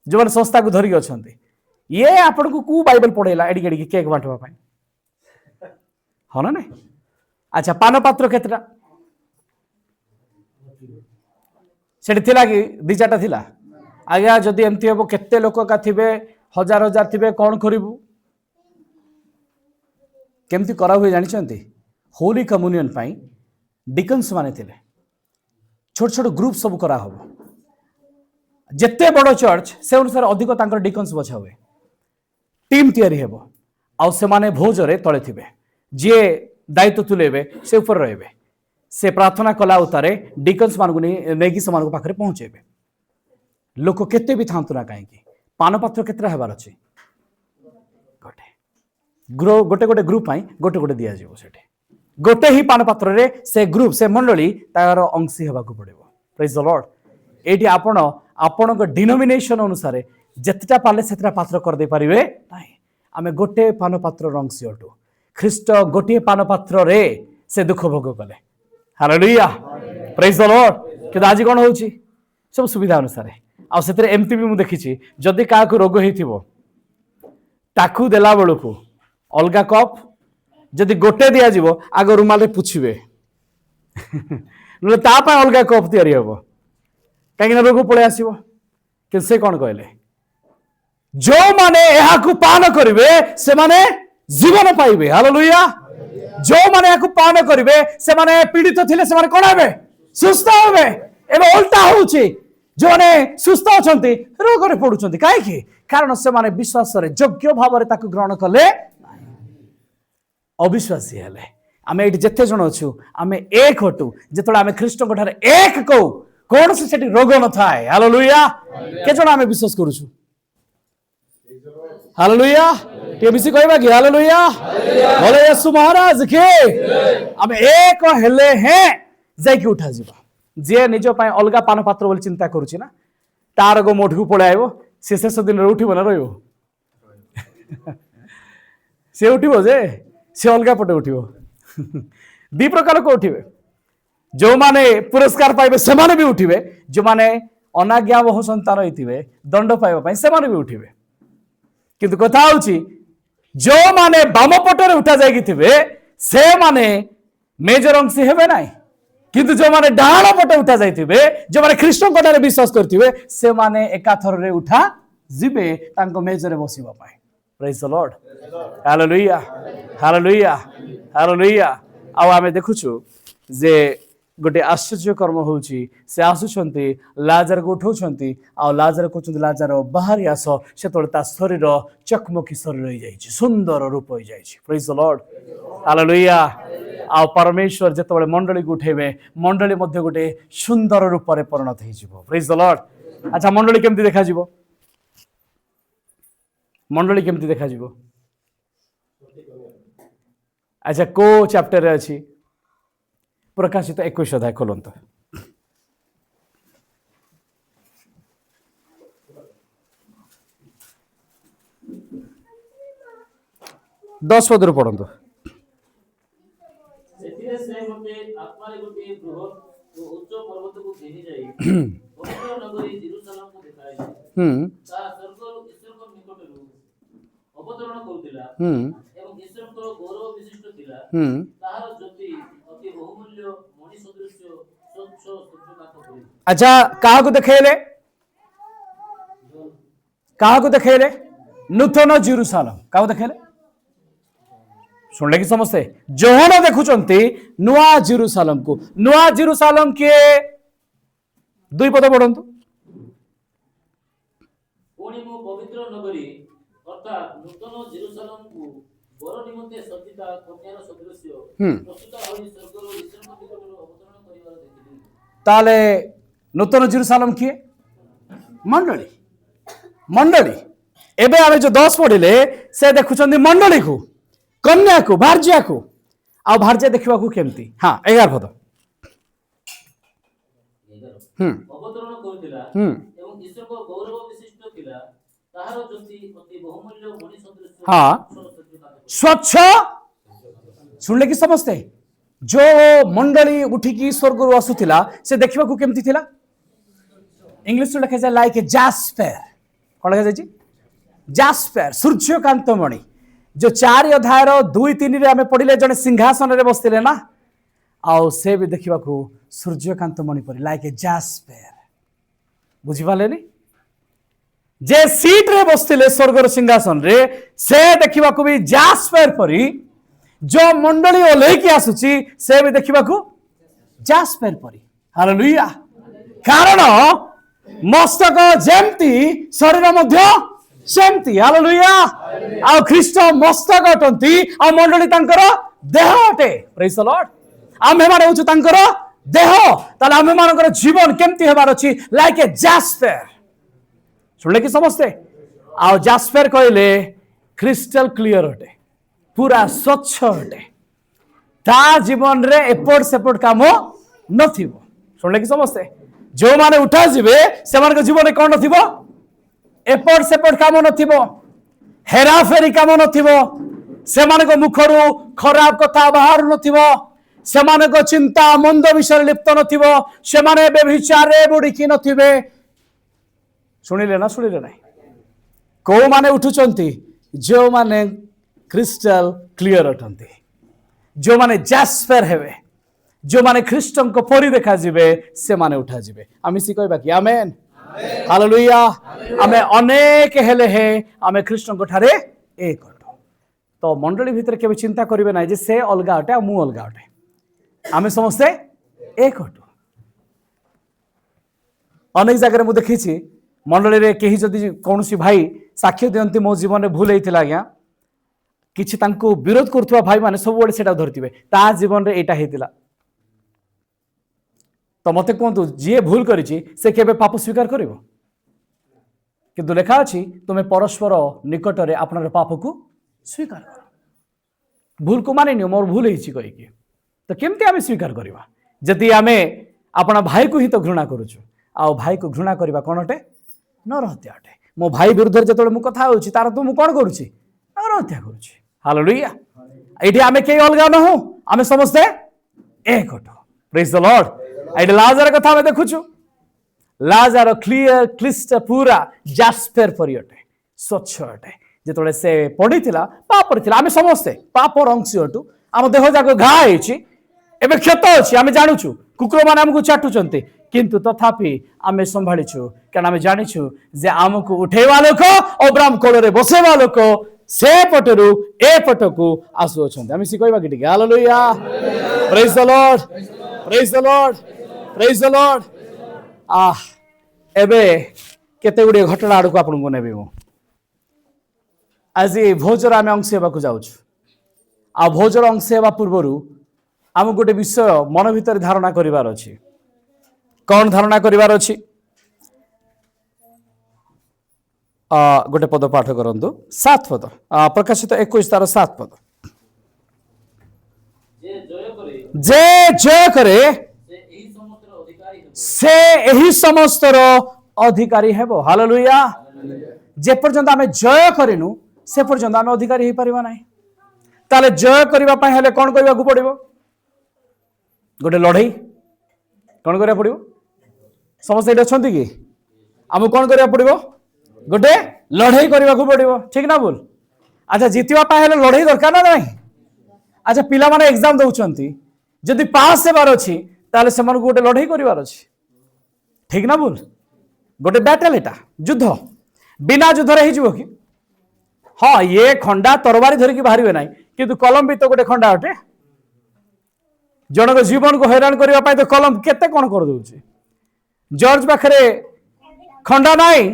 [SPEAKER 1] जो माने संस्था को धरिक अछंती ये आपण को बाइबल पढ़ेला एडिक एडिक केक बांटवा पाई हाँ ना नहीं अच्छा पान पात्र केतटा सेठी थिला कि दी चारटा थिला आज्ञा जदि एमती हम केते लोक का थिबे हजार हजार थिबे कौन करिबु केमती करा हुए जानिछंती होली कम्युनियन पाई डिकन्स माने थिले छोट छोट ग्रुप सब करा हबो जेते बड़ चर्च से अनुसार अधिक तांकर डिकन्स बछा हुए टीम तैयारी हेबो आउ से माने भोजरे तळे थिबे जे दायित्व तुलेबे से ऊपर रहबे से प्रार्थना कला उतारे डिकन्स मानकु नेगी से मानकु पाखरे पहुंचेबे लोक केते भी थांतु ना काहे की पान पात्र केतरा हेबार अछि गोटे गोटे ग्रुप पाई गोटे गोटे दिया जीवो सेठी गोटे ही पान पात्र रे से ग्रुप से मंडली तार अंशी हेबाकु पड़िबो प्रेज द लॉर्ड एठी आपण को डिनोमिनेशन अनुसार जेतटा पाले सेतटा पात्र कर दे परिबे नाही आमे गोटे पान पात्र अंशी अटु ख्रीष्ट गोटे पान पात्र रे से दुख भोग कले हालेलुया प्रेज द लॉर्ड कि आज कोन होउची सब सुविधा अनुसार आ सेतरे एमती भी मु देखिछि जदि का को रोग हेथिबो ताकू देला बेलकू अलगा कप जदि गोटे दिया जीवो आग रुमाल पुछिबे अलगा कप तैयारी हम कहीं रोग पलि आसो कि से कौन कहले जो माने यहाँ पान करेंगे से माने जीवन पाइबे हालेलुया जो माने यहाँ पान करेंगे से माने पीड़ित थिले से माने कौन हेबे सुस्थ हेबे एबे उल्टा होउची जो माने सुस्थ अछंती रोग रे पडुचंती काहे की कारण से माने विश्वास रे योग्य भाव रे ताकू ग्रहण कले अविश्वासी हेले आमे एठी जेते जण अछु आमे एक हटू जेतोळे आमे ख्रीष्ट कोठारे एक कहू कौन से सेठी रोग न थाए हालेलुया के जण आमे विश्वास करूछु हालेलुया के बिसी कहबा कि हालेलुया बोले यीशु महाराज के आमे एक हेले हैं जाय कि उठा जीवा जे निजो पाए अलगा पान पात्र बोली चिंता करूछि ना तार गो मोठू पळे आइबो से शेष दिन रे उठिबो ना रहइबो से उठिबो जे से अलगा पटे उठिबो दी प्रकार को उठिबे जो माने पुरस्कार पाइबे से माने भी उठिबे जो माने अनाज्ञा बहु संतान होइथिबे दंड पाइबा पई से माने भी उठिबे किंतु कथा होउची जो माने बाम पटरे उठा जायकी थिबे से माने मेजर अंशी हेबे नाही किंतु जो माने डाहाण पटे उठा जायथिबे जो माने ख्रीष्ट कोठारे विश्वास करथिबे से माने एकाथर रे उठा जिबे तांको मेजरे बसिबा पाए praise the Lord hallelujah hallelujah hallelujah आ आमे देखुछु जे गोटे आश्चर्य कर्म होउची से आसुछंती लाजर को उठाउछंती आ लाजर कहउछंती लाजर बाहरी आस से ता शरीर चकमकी शरीर रही जाइछि सुंदर रूप हो जाइछि प्रेज द लॉर्ड हालेलुया आ परमेश्वर जेतबेले मंडली को उठेबे मंडली मध्ये गोटे सुंदर रूप रे परिणत हो जिवो प्रेज द लॉर्ड अच्छा मंडली केमती देखा जिवो मंडली केमती देखा जिवो अच्छा को चैप्टर रे अछि प्रकाशित 21 अध्याय खोलंत 10 पदर पढ़ंतु
[SPEAKER 3] सेतिरे से मते आत्मारे गोटे बृहत उच्च पर्वत को घेरी जाई पवित्र नगरी यरूशलेम को देखाई ता स्वर्ग ईश्वर को निकटरू अवतरण करथिला एवं ईश्वर को गौरव विशिष्ट थिला ताहार ज्योति अति बहुमूल्य मणि सदृश स्वच्छ सूर्यकांत होई
[SPEAKER 1] अच्छा काहा को देखेले नूतन यरूशलेम काहा देखेले सुनले कि समस्ते जोहन देखुचंती नुआ यरूशलेम को नुआ यरूशलेम के दुई पद पढ़ंतु
[SPEAKER 3] कोणी मो पवित्र नगरी अर्थात नूतन यरूशलेम को बर निमंते सज्जिता कन्यार सदृश प्रस्तुत होई स्वर्गरो ईश्वर निकटରୁ अवतरण करिवार देखिली
[SPEAKER 1] ताले नूतन यरूशलेम किए मंडली मंडली एबे आमे जो 10 पढ़िले से देखुचंती मंडली को कन्या को भार्या को आ भार्या देखा केमती हाँ 11 पद
[SPEAKER 3] अवतरण करथिला एवं ईश्वर को गौरव विशिष्ट थिला ताहार ज्योति अति बहुमूल्य मणि सदृश
[SPEAKER 1] हाँ स्वच्छ सुनले कि समझते जो मंडली उठिकी स्वर्ग रु आसुथिला से देखा केमती थिला इंग्लिश लिखा जाए लाइक ए जास्पर कौन लिखा जाए जास्पर सूर्यकांतमणि जो 4 अध्यायर 2-3 आम पढ़ले जड़े सिंहासन रे बसते ना आउ से भी देखा सूर्यकांतमणि परी लाइक ए जास्पर बुझिपारे जे सीट रे बसते स्वर्गर सिंहासन रे से देखा भी जास्पर परी जो मंडली ओल्लैकी आसुची से भी देखा जास्पर परी हालेलुया कारण मस्तक जेमती शरीर मध्य सेमती हालेलुया आ ख्रीष्ट मस्तक अटंती आ मंडली तांकर देह अटे प्रेज द लॉर्ड आमे माने होछु तांकर देह ताले आमे मानकर जीवन केमती हेबार अछि लाइक ए जास्पर सुनले कि समझते आ जास्पर कहले क्रिस्टल क्लियर अटे पूरा स्वच्छ अटे ता जीवन रे एपट सेपट काम नथिबो सुनले कि समझते जो माने उठा जिवे से मान जीवन कौन नथिबो एपट सेपट काम नथिबो हेरा फेरी काम नथिबो से मान मुखरू खराब कथा बाहर नथिबो से मान चिंता मंद विषय लिप्त नथिबो से माने बेभिचारे बुड़ीकी नथिबे शुणिले ना शुणिले ना को माने उठुचंती जो माने क्रिस्टल क्लियर अटंती जो माने जास्पर हेवे जो माने ख्रीष्टन को परी देखा जिवे से माने उठा जिवे आमी सी कहबा कि आमेन हालेलुया आमे अनेक हेले हे आमे ख्रीष्टन को ठारे एक अटो तो मंडली भितर केबे चिंता करिवे ना जे से अलगा अटे आ मु अलगा अटे आमे समस्ते एक अटो अनेक जगह मु देखिछि मंडली रे केही जदि कोनोसी भाई साक्ष्य दियंती मो जीवन रे भूल हेतिला आज्ञा किछि तांको विरोध करथुवा भाई माने सब बडे सेटा धरतिबे ता जीवन रे एटा हेतिला तो मते कहतु जी भूल करिछि से केबे पाप स्वीकार करिवो किंतु लेखा अछि तुमे परस्पर निकट रे आपनर पाप को स्वीकार कर भूल को माने मोर भूल हेछि कहि कि तो केमते आमे स्वीकार करबा जदि आमे आपन भाई को ही तो घृणा करूछु आ भाई को घृणा करबा कोन हटे नरहत्या हटे मो भाई विरुद्ध जतले मु कथा होछि तार तो मु कोन करूछि नरहत्या करूछि हालेलुया एठी आमे के अलगा न हो आमे समझते एक हटो प्रेज द लॉर्ड एठी लाजर कथा में देखुछु लाजर क्लियर क्लिस्टर पूरा जास्पर परियटे स्वच्छ अटे जेतले से पडिथिला पाप परिथिला आमे समझते पाप रंगसी हटु आम देह जाको घा हेछि एबे क्षत अछि आमे जानुछु कुकुर माने हमकु चाटुचंती किंतु तथापि आमे संभाळिछु कारण आमे जानिछु जे आमकु उठेवा लोक अब्राहम कोल रे बसेवा लोक से पटरु ए पटकु आसु अछंती आमे सी कहबा कि hallelujah praise the Lord praise the Lord praise the Lord एबे केते गुडी घटना आडको आपनको नेबे मु आज भोजर आमे अंश हेबाकु जाउछु आ भोजर अंश हेबा पूर्वरु आम गोटे विषय मन भीतर धारणा करिवार अछि कौन धारणा करिवार अछि गोटे पद पाठ करंतु 7 पद प्रकाशित 21 तार 7 पद जे जय करे से एही समस्तर अधिकारी हेबो हालेलुया जे पर्यंत आमे जय करिनु से पर्यंत आमे अधिकारी हे परिबा नाही ताले जय करिबा पय हेले कोन करिबाकू पड़िबो गोटे लड़ाई कौन करिया पड़िबो समस्त एटा छंती कि आम कौन करिया पड़िबो गोटे लड़ाई करिबाकू पड़िबो ठीक ना बोल अच्छा जीतिबा पय हेले लड़ाई दरकार ना नाही अच्छा पिला माने एग्जाम दउचंती जदि पास हेबार अछि ताले से मन गोटे लड़ाई करिवार अछि ठीक ना बोल गोटे बैटल एटा युद्ध बिना युद्ध रे हिजबो कि हाँ ये खंडा तरवारी धरिकी बाहरिबे नाही किंतु कलम भी तो गोटे खंडा अटे जनक जीवन को हैरान करने तो कलम केते कौन कर दूची जज पाखे खंडा नाई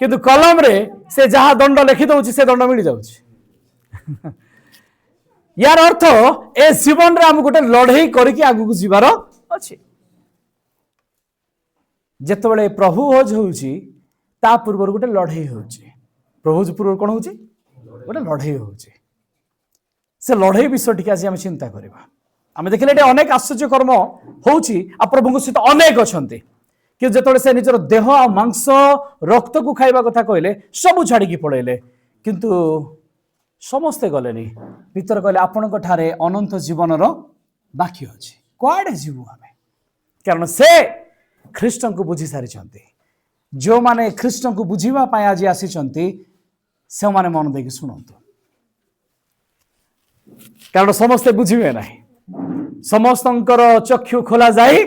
[SPEAKER 1] किंतु कलम रे से जहाँ दंड लिखि दउची से दंड मिल जाउची यार अर्थ ए जीवन रे हम गोटे लड़ाई करके आगु जीवार अछि जेतबेले प्रभु भोज होउची ता पूर्व गोटे लड़ाई होउची प्रभु पूर्व कोन होउची गोटे लड़ाई होउची से लड़ाई विषय टिके आज हम चिंता करबा आमे देखले एटे अनेक आश्चर्य कर्म होउची आ प्रभु सहित अनेक अछंती कि जेतबेले से निजर देह आ मांस रक्त को खाइबा कथा कहले सब छाड़ी की पळेले किंतु समस्ते गलेनी भीतर कहले आपन ठारे अनंत जीवन रो बाकी अछि कुआडे जीवु आमे कारण से ख्रीष्टन को बुझी सारी छंती जो माने ख्रीष्टन को बुझीवा पाए आज आसी छंती से माने मन देखि शुणु कारण समस्ते बुझे ना समस्तंकर चक्षु खोला जाए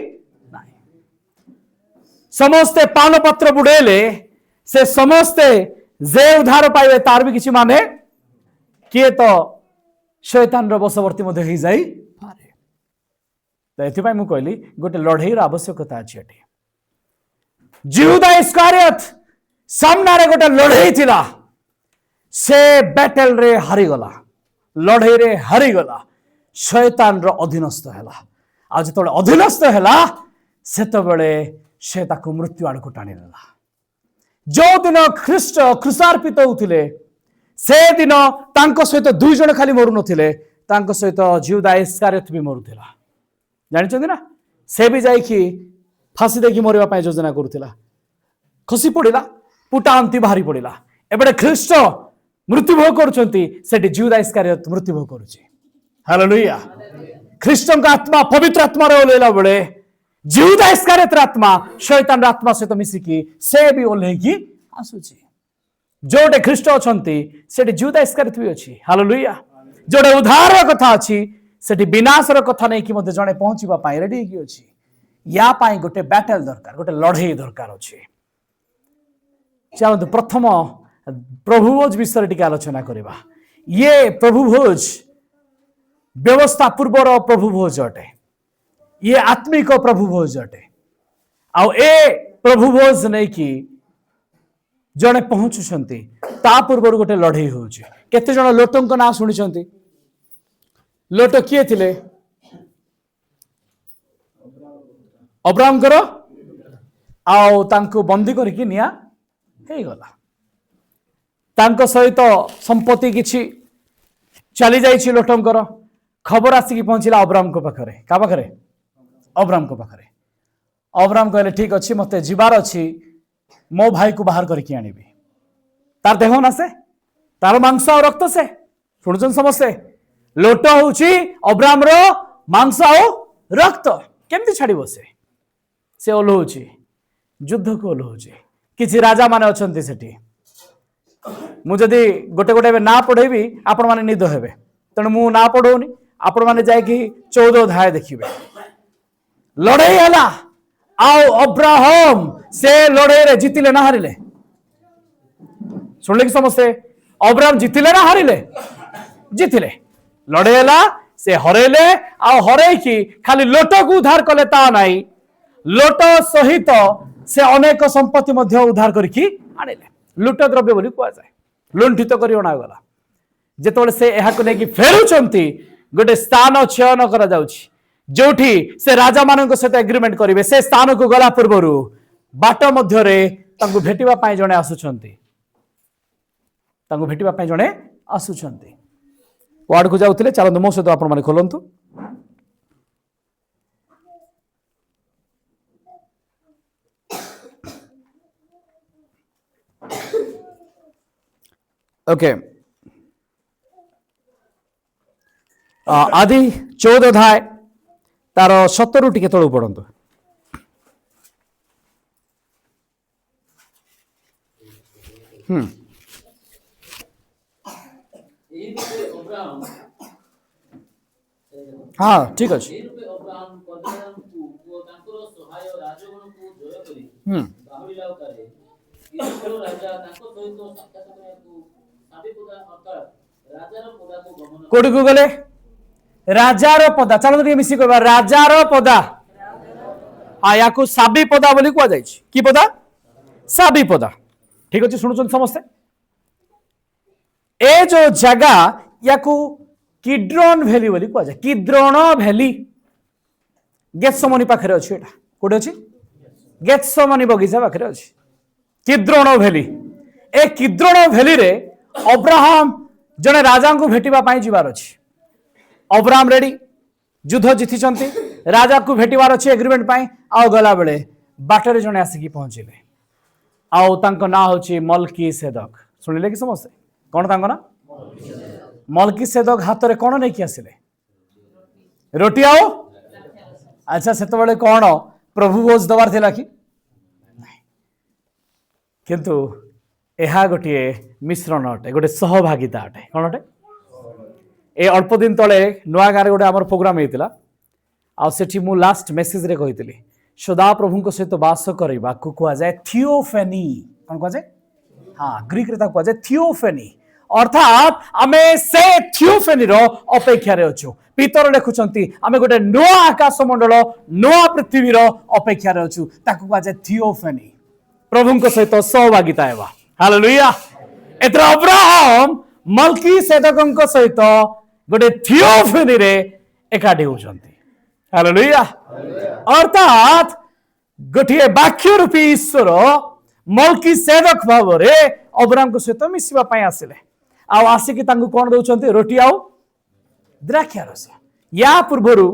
[SPEAKER 1] ना समस्ते पान पत्र बुड़ेले से समस्ते जे उद्धार पाइबे तार भी किसी माने किए तो शैतान बशवर्ती मध्य हो जाई पारे तो एथिपाई मु कहली गोटे लड़ाई आवश्यकता अछि एठी जिहुदा इस्कारियत सामना रे गोटे लड़ाई थिला से बैटल रे हारी गला लड़ाई रे हारी गला शैतान रो अधीनस्थ हैला आज जतबे अधीनस्थ हैला सेतबेले से ताको मृत्यु आड़ को टाणी लेला जो दिन ख्रीष्ट क्रूसार्पित होउथिले से दिन तांको सहित दुई जण खाली मरु नथिले तांको सहित जिहुदा इस्कारियत भी मरुथिला जानिछन्ती ना से भी जाइकी फांसी देखि मरिबा पय योजना करुथिला खसी पड़िला पुटा अंति बाहरी पड़िला एबे ख्रीष्ट मृत्युभोग करुछन्ती सेठी जिहुदा इस्कारियत मृत्युभोग करुछि हालेलुया ख्रीष्टन का आत्मा पवित्र आत्मा रे ओलेला बेले जिहुदा इस्कारियत आत्मा शैतान आत्मा सहित मिसिकी से भी ओलेकी आसुछि जोडे ख्रीष्ट अछन्ती सेठी जिहुदा इस्कारियत भी अछि हालेलुया जोडे उद्धार कथा अछि सेठी विनाशर कथा नै कि मते जणे पहुंचीबा पाई रेडी कि अछि या पाई गोटे बैटल दरकार गोटे लड़ाई दरकार अछि चलନ୍ତୁ प्रथम प्रभुभोज विषय टिके आलोचना करबा ये प्रभुभोज व्यवस्था पूर्वर प्रभुभोज अटे ये आत्मिक प्रभुभोज अटे आ ए प्रभुभोज नै कि जणे पहुंचुछन्ती ता पूर्वर गोटे लड़ाई होउछि केते जण लोटंक ना सुनिछन्ती लोट किए थिले अब्राहम करो आउ तांको बंदी करके निया हे गला तांको सहित संपत्ति किछि चली जाइछि लोटंकर खबर आसिकी पहुंचला अब्राहम को पाखरे का पाखरे अब्राहम को पाखरे अब्राहम कहले ठीक अछि मते जीवार अछि मो भाई को बाहर करके आनिबी तार देह ना से तार मांस और रक्त से सुनछन समस्ते लोट होउछि अब्राहम रो मांस और रक्त केमति छाड़िबो से ओल्हौछि युद्ध को ओल्हौछि किछि राजा माने अछन्ति सेठी मु जदि गोटे गोटे ना पढ़ेबी आपण माने निद हेबे तेणु मु ना पढ़ौनी आपण माने जाय कि 14 अध्याय देखिबे लड़ाई हला आओ अब्राहम से लड़ाई रे जितिले ना हारिले सुनले कि समस्ते अब्राहम जितिले ना हारिले जितिले लड़ाई हला से हरेले आ हरे कि खाली लोट को उद्धार कले ता नाही लोट सहित से अनेक संपत्ति मध्य उद्धार करके आनिले लुट द्रव्य बोली कुआ जाए लुंठित करी अणागला जेतबेले से एहाको नेकी फेरुचंती गोटे स्थान चयन करा जाउछि जोठी से राजा मानक सहित एग्रीमेंट करिवे से स्थान को गला पूर्वरु बाट मध्य रे तांको भेटिबा पई जणे आसुचंती तांको भेटिबा पई जणे आसुचंती वार्ड को जाउथिले चलନ୍ତୁ मो सहित आपण माने खोलंतु ओके आदि 14 अध्याय तार 17 टिके तळु पढंतु हाँ ठीक अछि कोडी को गले राजार पदा चलो तो मिसी कहबा राजार पदा आ याकू साबी पदा बोली कुआ जाइछि की पदा साबी पदा ठीक अछि सुनुछन समस्ते ए जो जगह याकू किड्रोन वैली बोली कुआ जाय किद्रोन वैली गेत्समनी पाखरे अछि एटा कोडी अछि गेत्समनी बगीचा पाखरे अछि किद्रोन वैली ए किद्रोन वैली रे अब्राहम जने राजा को भेटिबा पाई जिबार अछि अब्राहम रेडी युद्ध जितिचंती राजा को भेटिबार अछि एग्रीमेंट पाई आ गला बेले बाटरे जने आसिकी पहुंचिले आउ तांको ना होछि मलकीसेदक सुनिले कि समस्ते कोन तांको ना मलकीसेदक हाथ रे कोन नै कि आसिले रोटी आओ अच्छा सेतो बेले कोन प्रभु भोज दवार थिला कि किंतु ଏହା गोटे मिश्रण अटे गोटे सहभागिता अटे कौन अटे ए अल्प दिन तले नुआ गाँव गोटे आम प्रोग्राम होता आठी मु लास्ट मेसेज रे कही सदा प्रभु सहित बास करने को कहुए थियोफेनी कौन कहुए हाँ ग्रीक रे कहुए थियोफेनी अर्थात आमे से थियोफेनी रो अपेक्षा रे अछु पीतर लिखुचंती आमे गोटे नुआ आकाश मंडल नुआ पृथ्वी रो अपेक्षा रे अछु ताकू कहुए थियोफेनी प्रभु सहित सहभागिता हेबा हालेलुया एतर अब्राहम मल्कीसेदक सहित गोटे थियोफेनी रे एकाठी होचंती हालेलुया अर्थात गोटे वाक्य रूपी ईश्वर मल्कीसेदक भाव रे अब्राहम सहित मिसिबा पई आसिले आउ आसिकी तांकु कोन दउचंती रोटी आउ द्राक्षा रस या पूर्वरु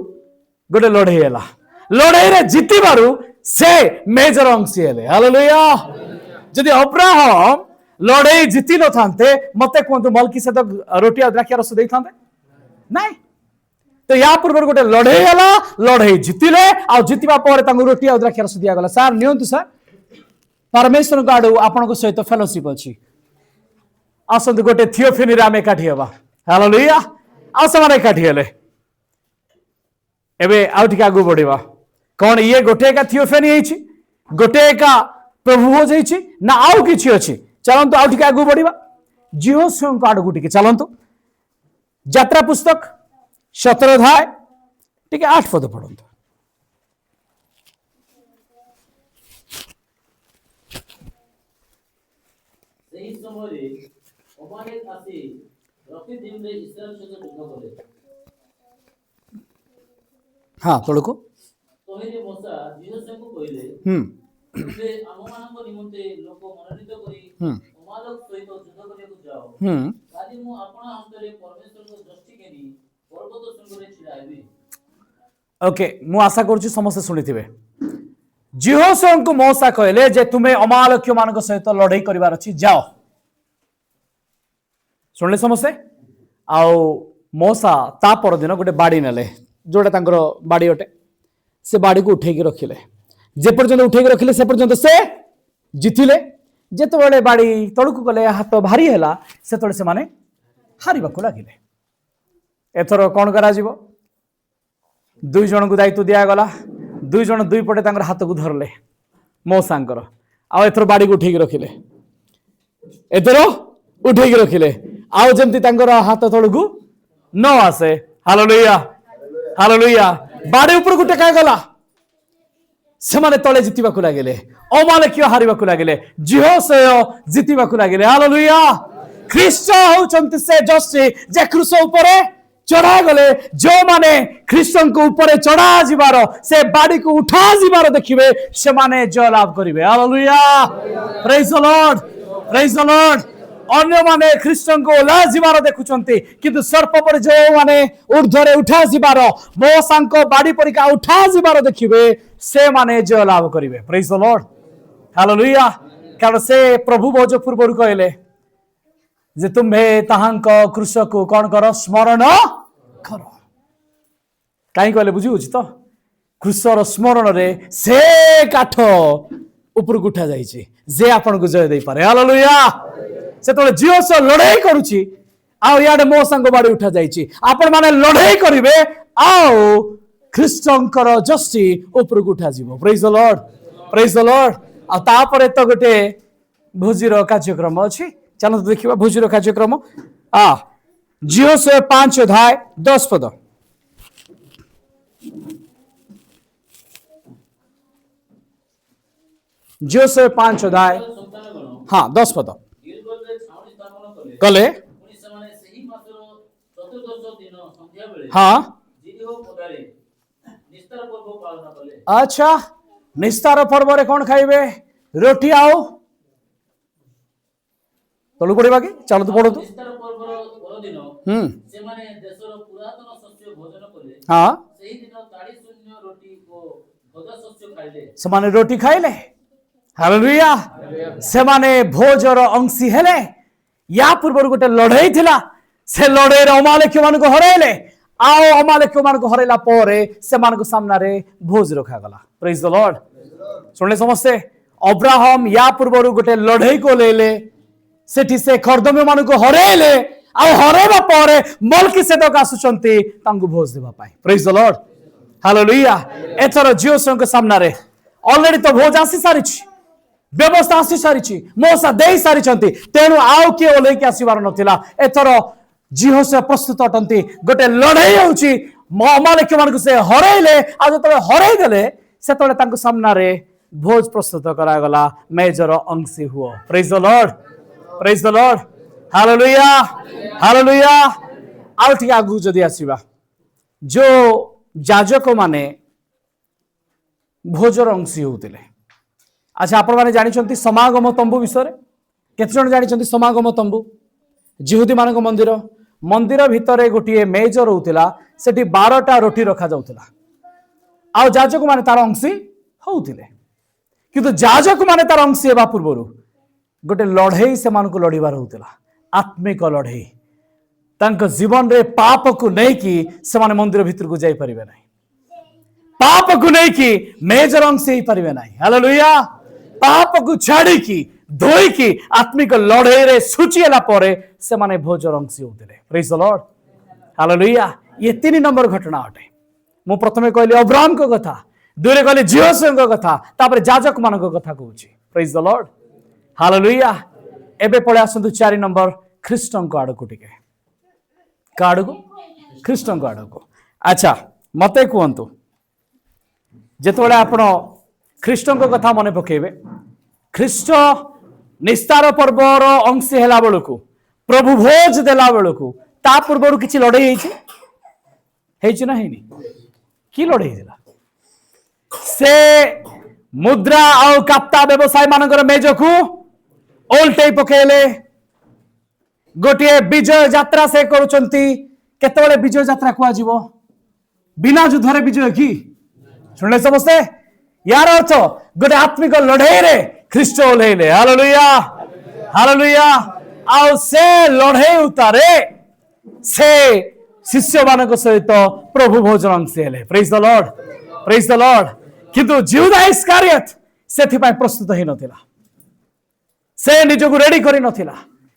[SPEAKER 1] गोटे लड़ाई हैला लड़ाई रे जीतिबारु से मेजर अंशी हेले हालेलुया जदि अब्राहम लड़ाई जीति न थांते मते कोंतु मल्कीसेदक रोटी आ द्राक्षा रस देई थांते नहीं तो या पूर्व गोटे लड़ाई हैला लड़ाई जीतिले आ जीतिबा पर तांकु रोटी आ द्राक्षा रस दिया गला सर नियंतु सर परमेश्वर गाडू आपनको सहित फेलोशिप अछि आसंत गोटे थियोफेनी रे आमे एकाठी हेबा हालेलुया आ समान एकाठी हेले एबे आउ ठीक आगु बढ़िबा कौन ये गोटे का थियोफेनी होइछि गोटे का प्रभु हो जाइछि ना आउ किछि अछि चलंतु आउ ठीक आगु बढ़िबा जिहोशुआ को आडगु टिके चलंतु यात्रा पुस्तक 17 अध्याय टिके 8 पद पढंतु
[SPEAKER 3] ସେହି ସମୟରେ ଅମାଲେକ ଆସି ରଫିଦୀମରେ ଇସ୍ରାଏଲ ସହିତ ଯୁଦ୍ଧ କଲେ।
[SPEAKER 1] हाँ तोड़को
[SPEAKER 3] ତହିଁରେ ମୋଶା ଜିହୋଶୁଆକୁ କହିଲେ ତୁମେ ଆମମାନଙ୍କ ନିମନ୍ତେ ଲୋକ ମନୋନୀତ କରି ଅମାଲେକ ସହିତ ଯୁଦ୍ଧ କରିବାକୁ ଯାଅ କାଲି ମୁଁ ଆପଣ ହସ୍ତରେ ପରମେଶ୍ୱରଙ୍କ ଦୃଷ୍ଟି ଘେନି ପର୍ବତ ଶୃଙ୍ଗରେ ଛିଡ଼ା ହେବି।
[SPEAKER 1] ओके मु आशा करूची समस्त सुनिथिबे जिहोशुआ को मोसा कहले जे तुम्हें अमालक्य मान सहित लड़ाई करिवार अछि जाओ सुनले समस्ते आउ मोसा ता पर दिन गोटे बाड़ी नेले जोटा तांकर बाड़ी अटे से बाड़ी को उठेकी रखिले जे पर्यंत उठेकी रखिले से पर्यंत से जितिले जेतेबेले बाड़ी तळकु गले हाथ भारी हैला सेतळे से माने हारिबाकु लागिले एथरो कोन करा जीवो दुई जन को दायित्व दिया गला दुई जन दुई पटे तांकर हाथ को धरले मौसांकर आउ एथरो बाड़ी को उठेकी रखिले एथरो उठेकी रखिले आउ जेमती तांकर हाथ तळकु न आसे हालेलुया हालेलुया बाड़ी ऊपर को टेका गला से माने तळे जितिबाकु लागिले अमालेक्य हारिबाकु लागिले जिहोशुआ जितिबाकु लागिले हालेलुया ख्रीष्ट होचंती से जस्सी जे क्रूस ऊपर चढ़ा गले जो माने ख्रीष्टन को ऊपर चढ़ा जीवार से बाड़ी को उठा जीवार देखिबे से माने जय लाभ करिवे hallelujah praise the Lord praise the Lord अन्य माने ख्रीष्टन को ओला जीवार देखुचंती किंतु सर्प पर जो माने ऊर्ध्वरे उठा जीवार मोसांक बाड़ी परिका उठा जीवार देखिबे से माने जय लाभ करिवे प्रेज द लॉर्ड हालेलुया कारण से प्रभु भोज पूर्व कहले जे तुम्हें ताहांक क्रूस को कौन कर स्मरण कर कहीं कहले बुझी तो क्रूसर स्मरण रे से काठ ऊपर उठा जाइए जे आपन को जय दे पारे हालेलुया से तो जिहोशुआ लड़ाई करूची आउ याडे मोसांक बाड़ी उठा जाइए आपण माने लड़ाई करिवे आउ ख्रीष्टंकर जस्टी ऊपर उठा जीवो praise the Lord praise the Lord आ तापरे तो गोटे भोजीर कार्यक्रम अछि चलो देखिए भोजीर कार्यक्रम जिहोशुआ 5 अध्याय 10 पद जिहोशुआ 5 अध्याय हाँ 10 पद कले हाँ अच्छा निस्तार पर्व रे कौन खाइबे रोटी आओ तलु पड़ेगा कि चलो तो पढ़ो तो हाँ से माने रोटी खाइले हालेलुया से माने भोजर अंशी हेले या पूर्व गोटे लड़ाई थिला से लड़ाई रे अमालेक्य मान को हराइले आओ अमालेक्य मान को हराइला परे से मान को सामना रे भोज रखा गला प्रेज द लॉर्ड सुनले समस्ते अब्राहम या पूर्व गोटे लड़ाई को लेले सेठी से खरदम्य मान को हरेले हरेबा पर मल्कीसेदक आसुचंती तांगु भोज देबा पाई प्रेज द लॉर्ड हालेलुया एथर जियोस के सामने रे ऑलरेडी तो भोज आसी सारिछि व्यवस्था आसी सारिछि मोसा देई सारिछंती तेनु आउ के ओले के आसीबार नथिला एथर जिहोस प्रस्तुत अटंती गोटे लड़ाई होउछि अमालेक मान को से हरेले आ जतले हरै देले सेतले तांको सामने रे भोज प्रस्तुत करा गला मेजर अंशी हुओ praise the Lord hallelujah hallelujah आउ ठीक आगु जदी आसीबा जो याजक माने भोजर अंशी होतिले अच्छा आपण माने जानिछंती समागम तंबू विषय रे केते जण जानिछंती समागम तंबू जिहुदी मानक मंदिर मंदिर भितरे गोटे मेजर होतिला सेठी 12टा रोटी रखा जाउतिला आ याजक माने तार अंशी होउतिले किंतु याजक माने तार अंशी हेबा पूर्वरु गोटे लड़ई से मानक लड़ीबार होतिला आत्मिक लड़ई तांको जीवन रे पाप को नहीं कि से माने मंदिर भीतर को जाई परिबे नाही पाप को नहीं कि मेजर अंश ही परिबे नाही हालेलुया पाप को छाड़ी की धोई की आत्मिक लड़ई रे सुचिला परे से माने भोजर अंश होतिले प्रेज द लॉर्ड हालेलुया ये 3 नंबर घटना अटे मु प्रथमे कहली अब्राहम को कथा दुरे कहली जियोस को कथा तापर याजक मान को कथा कहूची प्रेज द लॉर्ड हालेलुया एबे पळे आसंतु 4 नंबर ख्रीष्टन को आडको टिके काडको ख्रीष्टन को आडको अच्छा मते कहंतु जेतबेले आपण ख्रीष्टन को कथा मने पकेबे ख्रीष्ट निस्तार पर्वर अंश हेला बेलकु प्रभु भोज देला बेलकु ता पूर्वरु किछि लड़ाई हेछि ना हेनी की लड़ाई देला से मुद्रा और काप्ता व्यवसाय मानकर मेजकु ओल्टे पकेले गोटे विजय यात्रा से करूचंती केतबेले विजय यात्रा कुआ जीवो बिना युद्धरे विजय की सुनले समस्ते यार अर्थ गोटे आत्मिक लड़ाई रे ख्रीष्ट ओल्हेले हालेलुया हालेलुया आ से लड़ाई उतारे से शिष्य मानक सहित प्रभु भोजन से हेले प्रेज द लॉर्ड किंतु जिहुदा इस्कारियत सेथि पय प्रस्तुत हे नथिला से निजको रेडी करी नथिला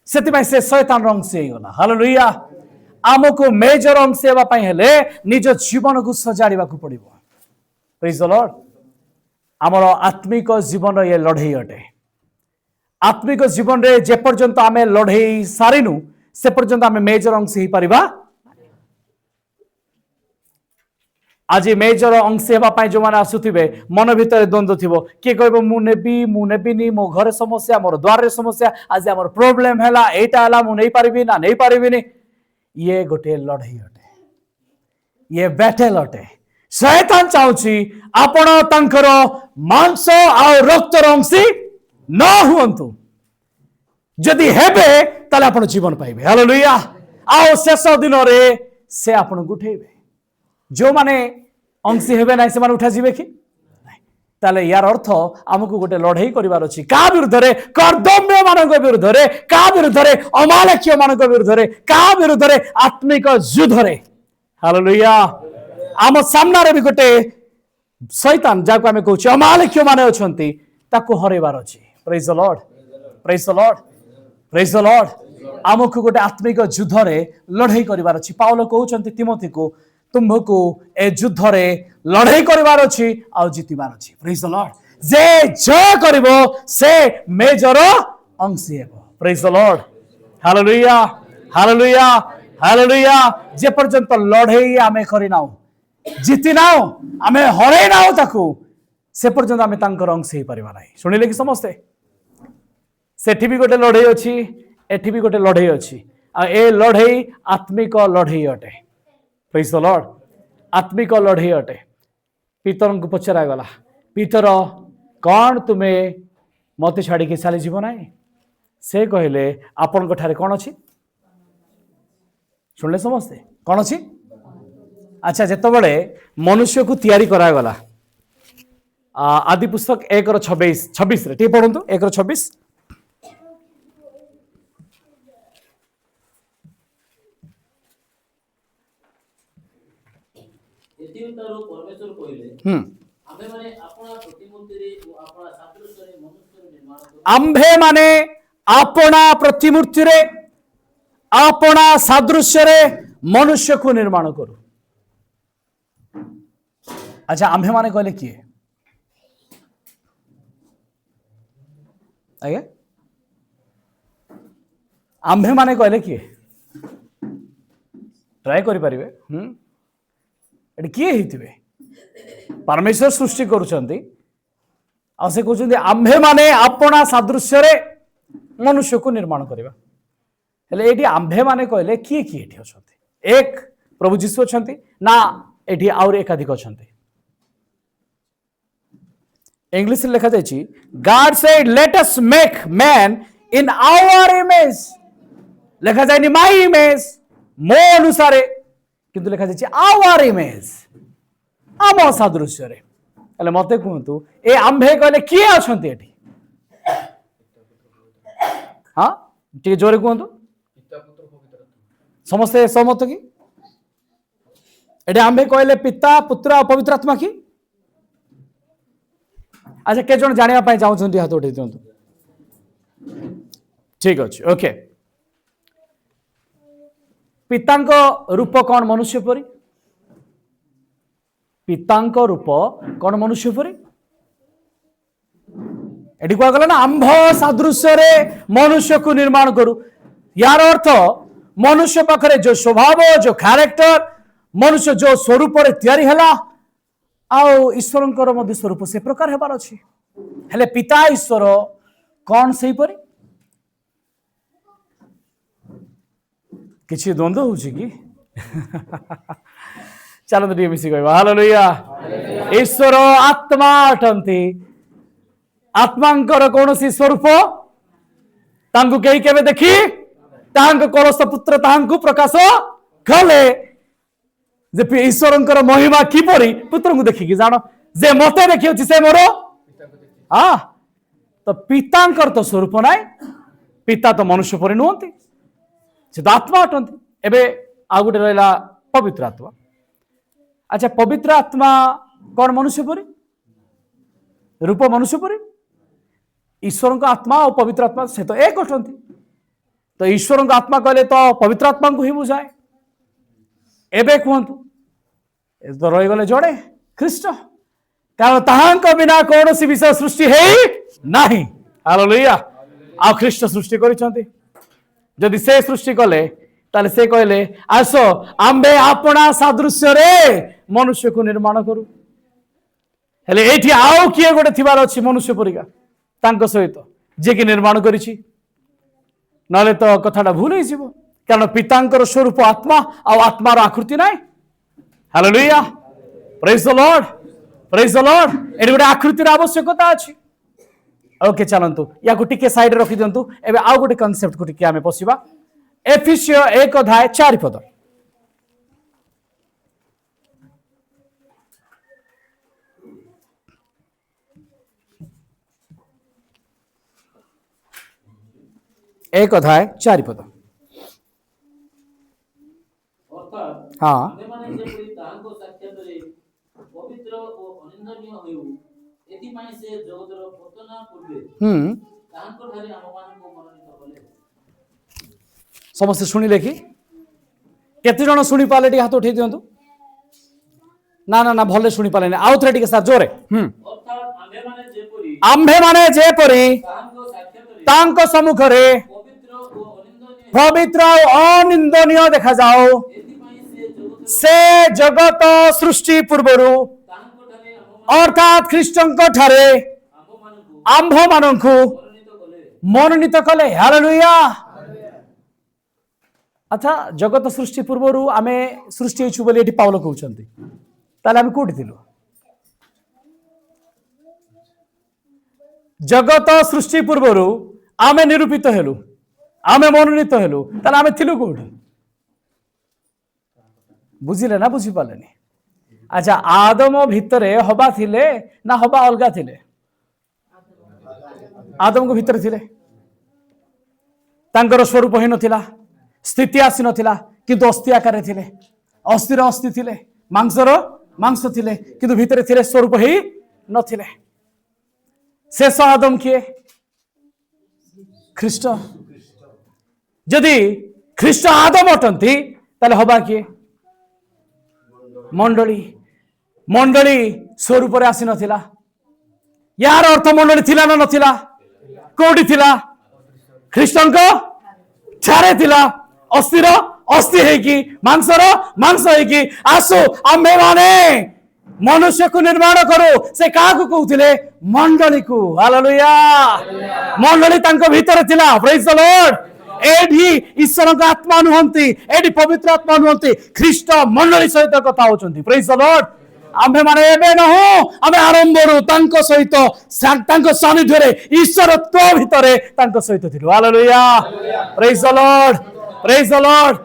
[SPEAKER 1] सेथि पय से शैतान रंग से गला हालेलुया आमको मेजर अंश सेवा पय हेले निज जीवन को सजाड़ीबा को पड़िबो प्रेज द लॉर्ड आमर आत्मिक जीवन ये लड़ाई अटे आत्मिक जीवन रे जे पर्यंत आमे लड़ाई सारिनु से पर्यंत आमे मेजर अंश ही परिबा आज मेजर अंश हेबा पय जो माने आसुथिबे मन भितर द्वंद्व थिबो के कहबो मु नेबिनी मो घर समस्या मोर द्वार रे समस्या आज हमर प्रॉब्लम हैला एटा हला मु नहीं पारिबी ना नहीं पारिबिनी ये गोटे लड़ाई अटे ये बैटल अटे शैतान चाहूची आपण तांकर मांस आ रक्त अंशी न हुंतु जदि हेबे ताले आपण जीवन पाइबे हालेलुया आ शेष दिन रे से आपण गुठेबे जो माने अंशी हेबे ना से माने उठा जीवे कि ताले यार अर्थ हमकु गोटे लड़ाई करिवार अछि का विरुद्ध रे कर्दम्य मानक विरुद्ध रे का विरुद्ध रे अमालेक्य मानक विरुद्ध रे का विरुद्ध रे आत्मिक युद्ध रे हालेलुया आम सामना रे भी गोटे शैतान जाको आमे कहूची अमालेक्य माने अछंती ताको हरेबार अछि praise the Lord praise the Lord praise the Lord आमकु गोटे आत्मिक युद्ध रे लड़ाई करिवार अछि पाउल कहउचंती तिमोथी को तुम्हको ए युद्ध रे लड़ाई करिवार अछि आ जीतिबार अछि प्रेज द लॉर्ड जे जय करिवो से मेजर अंशी हेबो praise the Lord hallelujah hallelujah hallelujah जे पर्यंत लड़ाई आमे करिनाउ जीति नाउ आमे हरै नाउ ताकू से पर्यंत आमे तांकर अंश हे परिबा नाही सुनिले कि समस्ते सेठी भी गोटे लड़ाई अछि एठी भी गोटे लड़ाई अछि आ ए लड़ाई आत्मिक लड़ाई अटे प्रेज द लॉर्ड आत्मिक लड़ाई अटे पीतर को पचरा गला पीतर कौन तुम्हें मत छाड़ी के चली जीव ना से कहले आपण को ठारे कौन अछि सुनले समस्ते कौन अछि अच्छा जेतबेले मनुष्य को तैयारी करा गला आदि पुस्तक 1:26 रे टी पढंतु 1:26
[SPEAKER 3] परमेश्वर कहले आम्भे माने अपना प्रतिमूर्ति रे ओ अपना सादृश्य रे मनुष्य निर्माण
[SPEAKER 1] आम्भे माने अपना प्रतिमूर्ति रे अपना सादृश्य रे मनुष्य को निर्माण करू। अच्छा आम्भे माने कहले किए आज्ञा आम्भे माने कहले किए ट्राए करि परिबे एटी किए हिथिबे परमेश्वर सृष्टि करूछंती आ से कहउछंती आम्भे माने अपना सादृश्य रे मनुष्य को निर्माण करिबा हेले एटी आम्भे माने कहले किए किए एठी अछंती एक प्रभु जीशु अछंती ना एठी और एकाधिक अछंती इंग्लिश लिखा जाइछि God said let us make man in our image लिखा जायनि माय इमेज मो अनुसार किंतु लिखा जाइछि आवर इमेज आम सादृश्य रे हेले मते कहंतु ए आम्भे कहले किए अछंती एठी हां ठीक जोरे कहंतु समस्त सहमत की एठी आम्भे कहले पिता पुत्र और पवित्र आत्मा की अच्छा के जन जानिया पाई चाहछन्ती हाथ उठै दियंतु ठीक अछि ओके पितांको रूप कौन मनुष्य परी पितांको रूप कौन मनुष्य परी एटी को गला ना आंभ सादृश्य रे मनुष्य को निर्माण करू यार अर्थ मनुष्य पाखरे जो स्वभाव जो कैरेक्टर मनुष्य जो स्वरूप रे तयारी हला आउ ईश्वरंकर मध्य स्वरूप से प्रकार हेबार अछि हेले पिता ईश्वर कौन सही परी किछि द्वंद्व होछि कि चलो तो मिसी कहबा हालेलुया ईश्वर आत्मा अटंती आत्मांकर कौनसी स्वरूप तांकु केही केबे देखि तांक कलश पुत्र तांकु प्रकाश कले जे ईश्वरंकर महिमा किपरि पुत्र को देखि कि जानो जे मते देखि से मोर हाँ तो पितांकर तो स्वरूप नाय पिता तो मनुष्य परि नुहंती से तो आत्मा अटंती एबे आ गुटे रहला पवित्र आत्मा अच्छा पवित्र आत्मा कौन मनुष्य परि रूप मनुष्य परि ईश्वर का आत्मा और पवित्र आत्मा से तो एक अटंती तो ईश्वर का आत्मा कहले तो पवित्र आत्मा को ही बुझाए एबे कहतु तो रही गले जोड़े ख्रीष्ट कारण ताहांक बिना कौन सी विषय सृष्टि है नहीं हालेलुया आ ख्रीष्ट सृष्टि करिसंती जदि से सृष्टि कले ताले से कहले आसो आम्बे अपना सादृश्य रे मनुष्य को निर्माण करू हेले एठी आउ किए गोटे थिबार अछि मनुष्य परिका तांको सहित जे कि निर्माण करिछि नले तो कथाटा भूल होई जिवो कारण पितांकर स्वरूप आत्मा और आत्मार आकृति नाय हालेलुया प्रेज द लॉर्ड एडी गोटे आकृतिर आवश्यकता अछि ओके चलंतु या को टिके साइड रखि दियंतु एबे आउ गोटे कांसेप्ट को टिके आमे पसिबा एफिसियो 1 अध्याय 4 पद एक अध्याय 4 पद
[SPEAKER 3] अर्थात
[SPEAKER 1] हाँ
[SPEAKER 3] आम्भेमाने जेपरि ताहांको साक्षातरे पवित्र ओ अनिंदनीय होयु एथिपाई से जगतर पतन पूर्वे ताहांको ठारे आममाननको मननीत कले
[SPEAKER 1] समस्त शुणिले कि केते जण शुणी पाले हाथ उठे दियंतु ना ना ना भले शुणी पाले आउ थरे टिके सर जोरे
[SPEAKER 3] अर्थात
[SPEAKER 1] आम्भे माने जेपरि
[SPEAKER 3] ताहांको साक्षातरे
[SPEAKER 1] तांको सम्मुख रे पवित्र और अनिंदनीय देखा जाओ
[SPEAKER 3] एथिपाई
[SPEAKER 1] से जगत सृष्टि पूर्वरु
[SPEAKER 3] ताहांको ठारे आममाननको
[SPEAKER 1] अर्थात ख्रीष्टंको ठारे आम्भ मानंकु
[SPEAKER 3] मननीत कले
[SPEAKER 1] मननीत कले हालेलुया अच्छा जगत सृष्टि पूर्वरु आमे सृष्टि होइछु बोली एठी पाउल कहउछंती ताले आमे कोठी थिलु जगत सृष्टि पूर्वरु आमे निरूपित हेलु आमे मनोनीत हेलु ताले आमे थिलु कोठी बुझिले ना बुझी पालेनी अच्छा आदम भितरे हबा थिले ना हबा अलगा थिले आदम को भितर थिले तांकर स्वरूप ही नथिला स्थिति आसी नथिला किंतु अस्थि आकार थिले अस्थिर अस्थि थिले मांसर मांस थिले किंतु भितर थिले स्वरूप ही नथिले शेष आदम किए ଖ୍ରୀଷ୍ଟ। ଯଦି ଖ୍ରୀଷ୍ଟ ଆଦମ ଅଟନ୍ତି ତାହେଲେ ହବା କିଏ? ମଣ୍ଡଳୀ। ମଣ୍ଡଳୀ ସ୍ୱରୂପରେ ଆସିନଥିଲା। ୟାର ଅର୍ଥ ମଣ୍ଡଳୀ ଥିଲା ନା ନଥିଲା? କୋଉଠି ଥିଲା? ଖ୍ରୀଷ୍ଟଙ୍କ ଛାରେ ଥିଲା। ଅସ୍ଥିର ଅସ୍ଥି ହେଇକି, ମାଂସର ମାଂସ ହେଇକି ଆସୁ ଆମ୍ଭେ ମାନେ ମନୁଷ୍ୟକୁ ନିର୍ମାଣ କରୁ। ସେ କାହାକୁ କହୁଥିଲେ? ମଣ୍ଡଳୀକୁ। ହାଲେଲୁୟା। ମଣ୍ଡଳୀ ତାଙ୍କ ଭିତରେ ଥିଲା। ପ୍ରେଜ୍ ଦ ଲର୍ଡ। ଏଠି ଈଶ୍ୱରଙ୍କ ଆତ୍ମା ନୁହନ୍ତି, ଏଠି ପବିତ୍ର ଆତ୍ମା ନୁହନ୍ତି, ଖ୍ରୀଷ୍ଟ ମଣ୍ଡଳୀ ସହିତ କଥା ହଉଛନ୍ତି। ପ୍ରେଜ୍ ଦ ଲର୍ଡ। ଆମ୍ଭେ ମାନେ ଏବେ ନୁହଁ, ଆମେ ଆରମ୍ଭରୁ ତାଙ୍କ ସହିତ, ତାଙ୍କ ସାନ୍ନିଧ୍ୟରେ, ଈଶ୍ୱରତ୍ଵ ଭିତରେ ତାଙ୍କ ସହିତ ଥିଲୁ। ହାଲେଲୁୟା। ପ୍ରେଜ୍ ଦ ଲର୍ଡ। ପ୍ରେଜ୍ ଦ ଲର୍ଡ।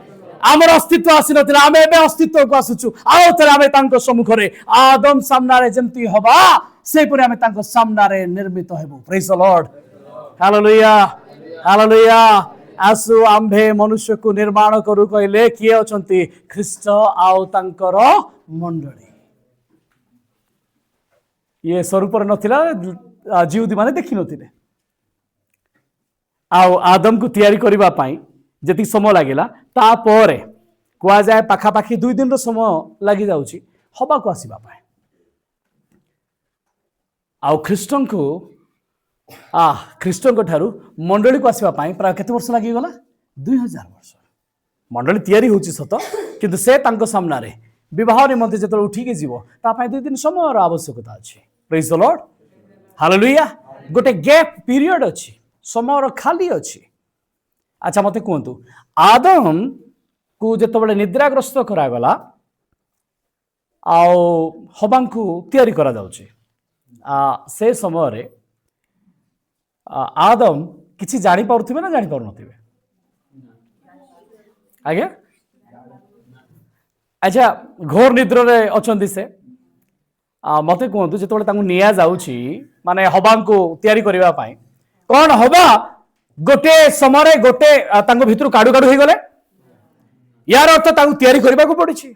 [SPEAKER 1] ଆମର ଅସ୍ତିତ୍ୱ ଆସିନଥିଲା, ଆମେ ଏବେ ଅସ୍ତିତ୍ୱକୁ ଆସୁଛୁ। ଆଉ ଥରେ ଆମେ ତାଙ୍କ ସମ୍ମୁଖରେ ଆଦମ ସାମ୍ନାରେ ଯେମିତି ହବା, ସେହିପରି ଆମେ ତାଙ୍କ ସାମ୍ନାରେ ନିର୍ମିତ ହେବୁ। ପ୍ରେଜ୍ ଦ ଲର୍ଡ। ହାଲେଲୁୟା। ହାଲେଲୁୟା। ଆସୁ ଆମ୍ଭେ ମନୁଷ୍ୟକୁ ନିର୍ମାଣ କରୁ କହିଲେ କିଏ ଅଛନ୍ତି? ଖ୍ରୀଷ୍ଟ ଆଉ ତାଙ୍କର ମଣ୍ଡଳୀ। ଇଏ ସ୍ୱରୂପରେ ନଥିଲା, ଜିହୁଦୀ ମାନେ ଦେଖିନଥିଲେ। ଆଉ ଆଦମକୁ ତିଆରି କରିବା ପାଇଁ ଯେତିକି ସମୟ ଲାଗିଲା, ତାପରେ କୁହାଯାଏ ପାଖାପାଖି 2 ଦିନର ସମୟ ଲାଗି ଯାଉଛି ହବାକୁ ଆସିବା ପାଇଁ। ଆଉ ଖ୍ରୀଷ୍ଟଙ୍କ ଠାରୁ ମଣ୍ଡଳୀକୁ ଆସିବା ପାଇଁ ପ୍ରାୟ କେତେ ବର୍ଷ ଲାଗିଗଲା? 2000 ବର୍ଷ। ମଣ୍ଡଳୀ ତିଆରି ହେଉଛି ସତ, କିନ୍ତୁ ସେ ତାଙ୍କ ସାମ୍ନାରେ ବିବାହ ନିମନ୍ତେ ଯେତେବେଳେ ଉଠିକି ଯିବ, ତା ପାଇଁ 2 ଦିନ ସମୟର ଆବଶ୍ୟକତା ଅଛି। ପ୍ରେଜ୍ ଦ ଲର୍ଡ। ହାଲେଲୁୟା। ଗୋଟେ ଗ୍ୟାପ୍ ପିରିୟଡ ଅଛି, ସମୟର ଖାଲି ଅଛି। ଆଚ୍ଛା ମତେ କୁହନ୍ତୁ, ଆଦମକୁ ଯେତେବେଳେ ନିଦ୍ରାଗ୍ରସ୍ତ କରାଗଲା ଆଉ ହବାଙ୍କୁ ତିଆରି କରାଯାଉଛି, ସେ ସମୟରେ ଆଦମ କିଛି ଜାଣିପାରୁଥିବେ ନା ଜାଣିପାରୁନଥିବେ? ଆଜ୍ଞା। ଆଚ୍ଛା, ଘୋର ନିଦ୍ରରେ ଅଛନ୍ତି ସେ। ମତେ କୁହନ୍ତୁ, ଯେତେବେଳେ ତାଙ୍କୁ ନିଆଯାଉଛି ମାନେ ହବାଙ୍କୁ ତିଆରି କରିବା ପାଇଁ, କଣ ହବା ଗୋଟେ ସମୟରେ ଗୋଟେ ତାଙ୍କ ଭିତରୁ କାଡୁ କାଡୁ ହେଇଗଲେ? ୟାର ଅର୍ଥ ତାଙ୍କୁ ତିଆରି କରିବାକୁ ପଡିଛି,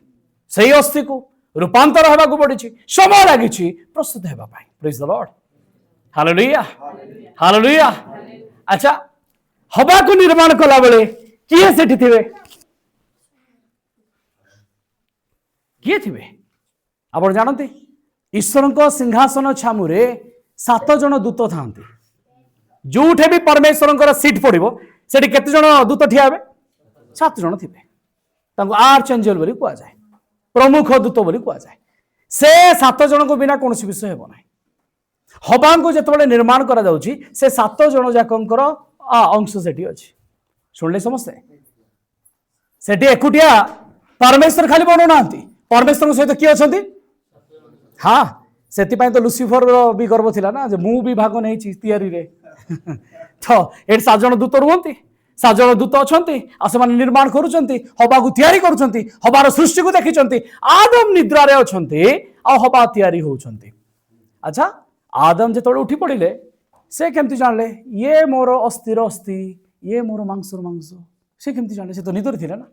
[SPEAKER 1] ସେଇ ଅସ୍ଥିକୁ ରୂପାନ୍ତର ହେବାକୁ ପଡିଛି, ସମୟ ଲାଗିଛି ପ୍ରସ୍ତୁତ ହେବା ପାଇଁ। ପ୍ରେଜ୍ ଦ ଲର୍ଡ। ହାଲେଲୁୟା। ହାଲେଲୁୟା। ଆଚ୍ଛା, ହବାକୁ ନିର୍ମାଣ କଲା ବେଳେ କିଏ ସେଠି ଥିବେ? କିଏ ଥିବେ ଆପଣ ଜାଣନ୍ତି? ଈଶ୍ୱରଙ୍କ ସିଂହାସନ ଛାମୁରେ 7 ଜଣ ଦୂତ ଥାନ୍ତି। ଯୋଉଠି ବି ପରମେଶ୍ୱରଙ୍କର ସିଟ୍ ପଡିବ, ସେଠି କେତେ ଜଣ ଦୂତ ଠିଆ ହେବେ? 7 ଜଣ ଥିବେ। ତାଙ୍କୁ ଆର୍ଚ ଏଞ୍ଜେଲ ବୋଲି କୁହାଯାଏ, ପ୍ରମୁଖ ଦୂତ ବୋଲି କୁହାଯାଏ। ସେ 7 ଜଣଙ୍କ ବିନା କୌଣସି ବିଷୟ ହେବ ନାହିଁ। ହବାଙ୍କୁ ଯେତେବେଳେ ନିର୍ମାଣ କରାଯାଉଛି, ସେ 7 ଜଣ ଯାକଙ୍କର ଅଂଶ ସେଠି ଅଛି। ଶୁଣିଲେ ସମସ୍ତେ? ସେଠି ଏକୁଟିଆ ପରମେଶ୍ୱର ଖାଲି ବନୁନାହାନ୍ତି, ପରମେଶ୍ୱରଙ୍କ ସହିତ କିଏ ଅଛନ୍ତି? ହଁ, ସେଥିପାଇଁ ତ ଲୁସିଫର ବି ଗର୍ବ ଥିଲା ନା, ଯେ ମୁଁ ବି ଭାଗ ନେଇଛି ତିଆରିରେ। ତ ଏଠି 7 ଜଣ ଦୂତ ରୁହନ୍ତି, 7 ଜଣ ଦୂତ ଅଛନ୍ତି, ଆଉ ସେମାନେ ନିର୍ମାଣ କରୁଛନ୍ତି, ହବାକୁ ତିଆରି କରୁଛନ୍ତି, ହବାର ସୃଷ୍ଟିକୁ ଦେଖିଛନ୍ତି। ଆଦମ ନିଦ୍ରାରେ ଅଛନ୍ତି ଆଉ ହବା ତିଆରି ହଉଛନ୍ତି। ଆଚ୍ଛା, ଆଦମ ଯେତେବେଳେ ଉଠି ପଡିଲେ, ସେ କେମିତି ଜାଣିଲେ ଇଏ ମୋର ଅସ୍ଥିର ଅସ୍ଥି, ଇଏ ମୋର ମାଂସର ମାଂସ? ସେ କେମିତି ଜାଣିଲେ? ସେ ତ ନିଦରେ ଥିଲେ ନା।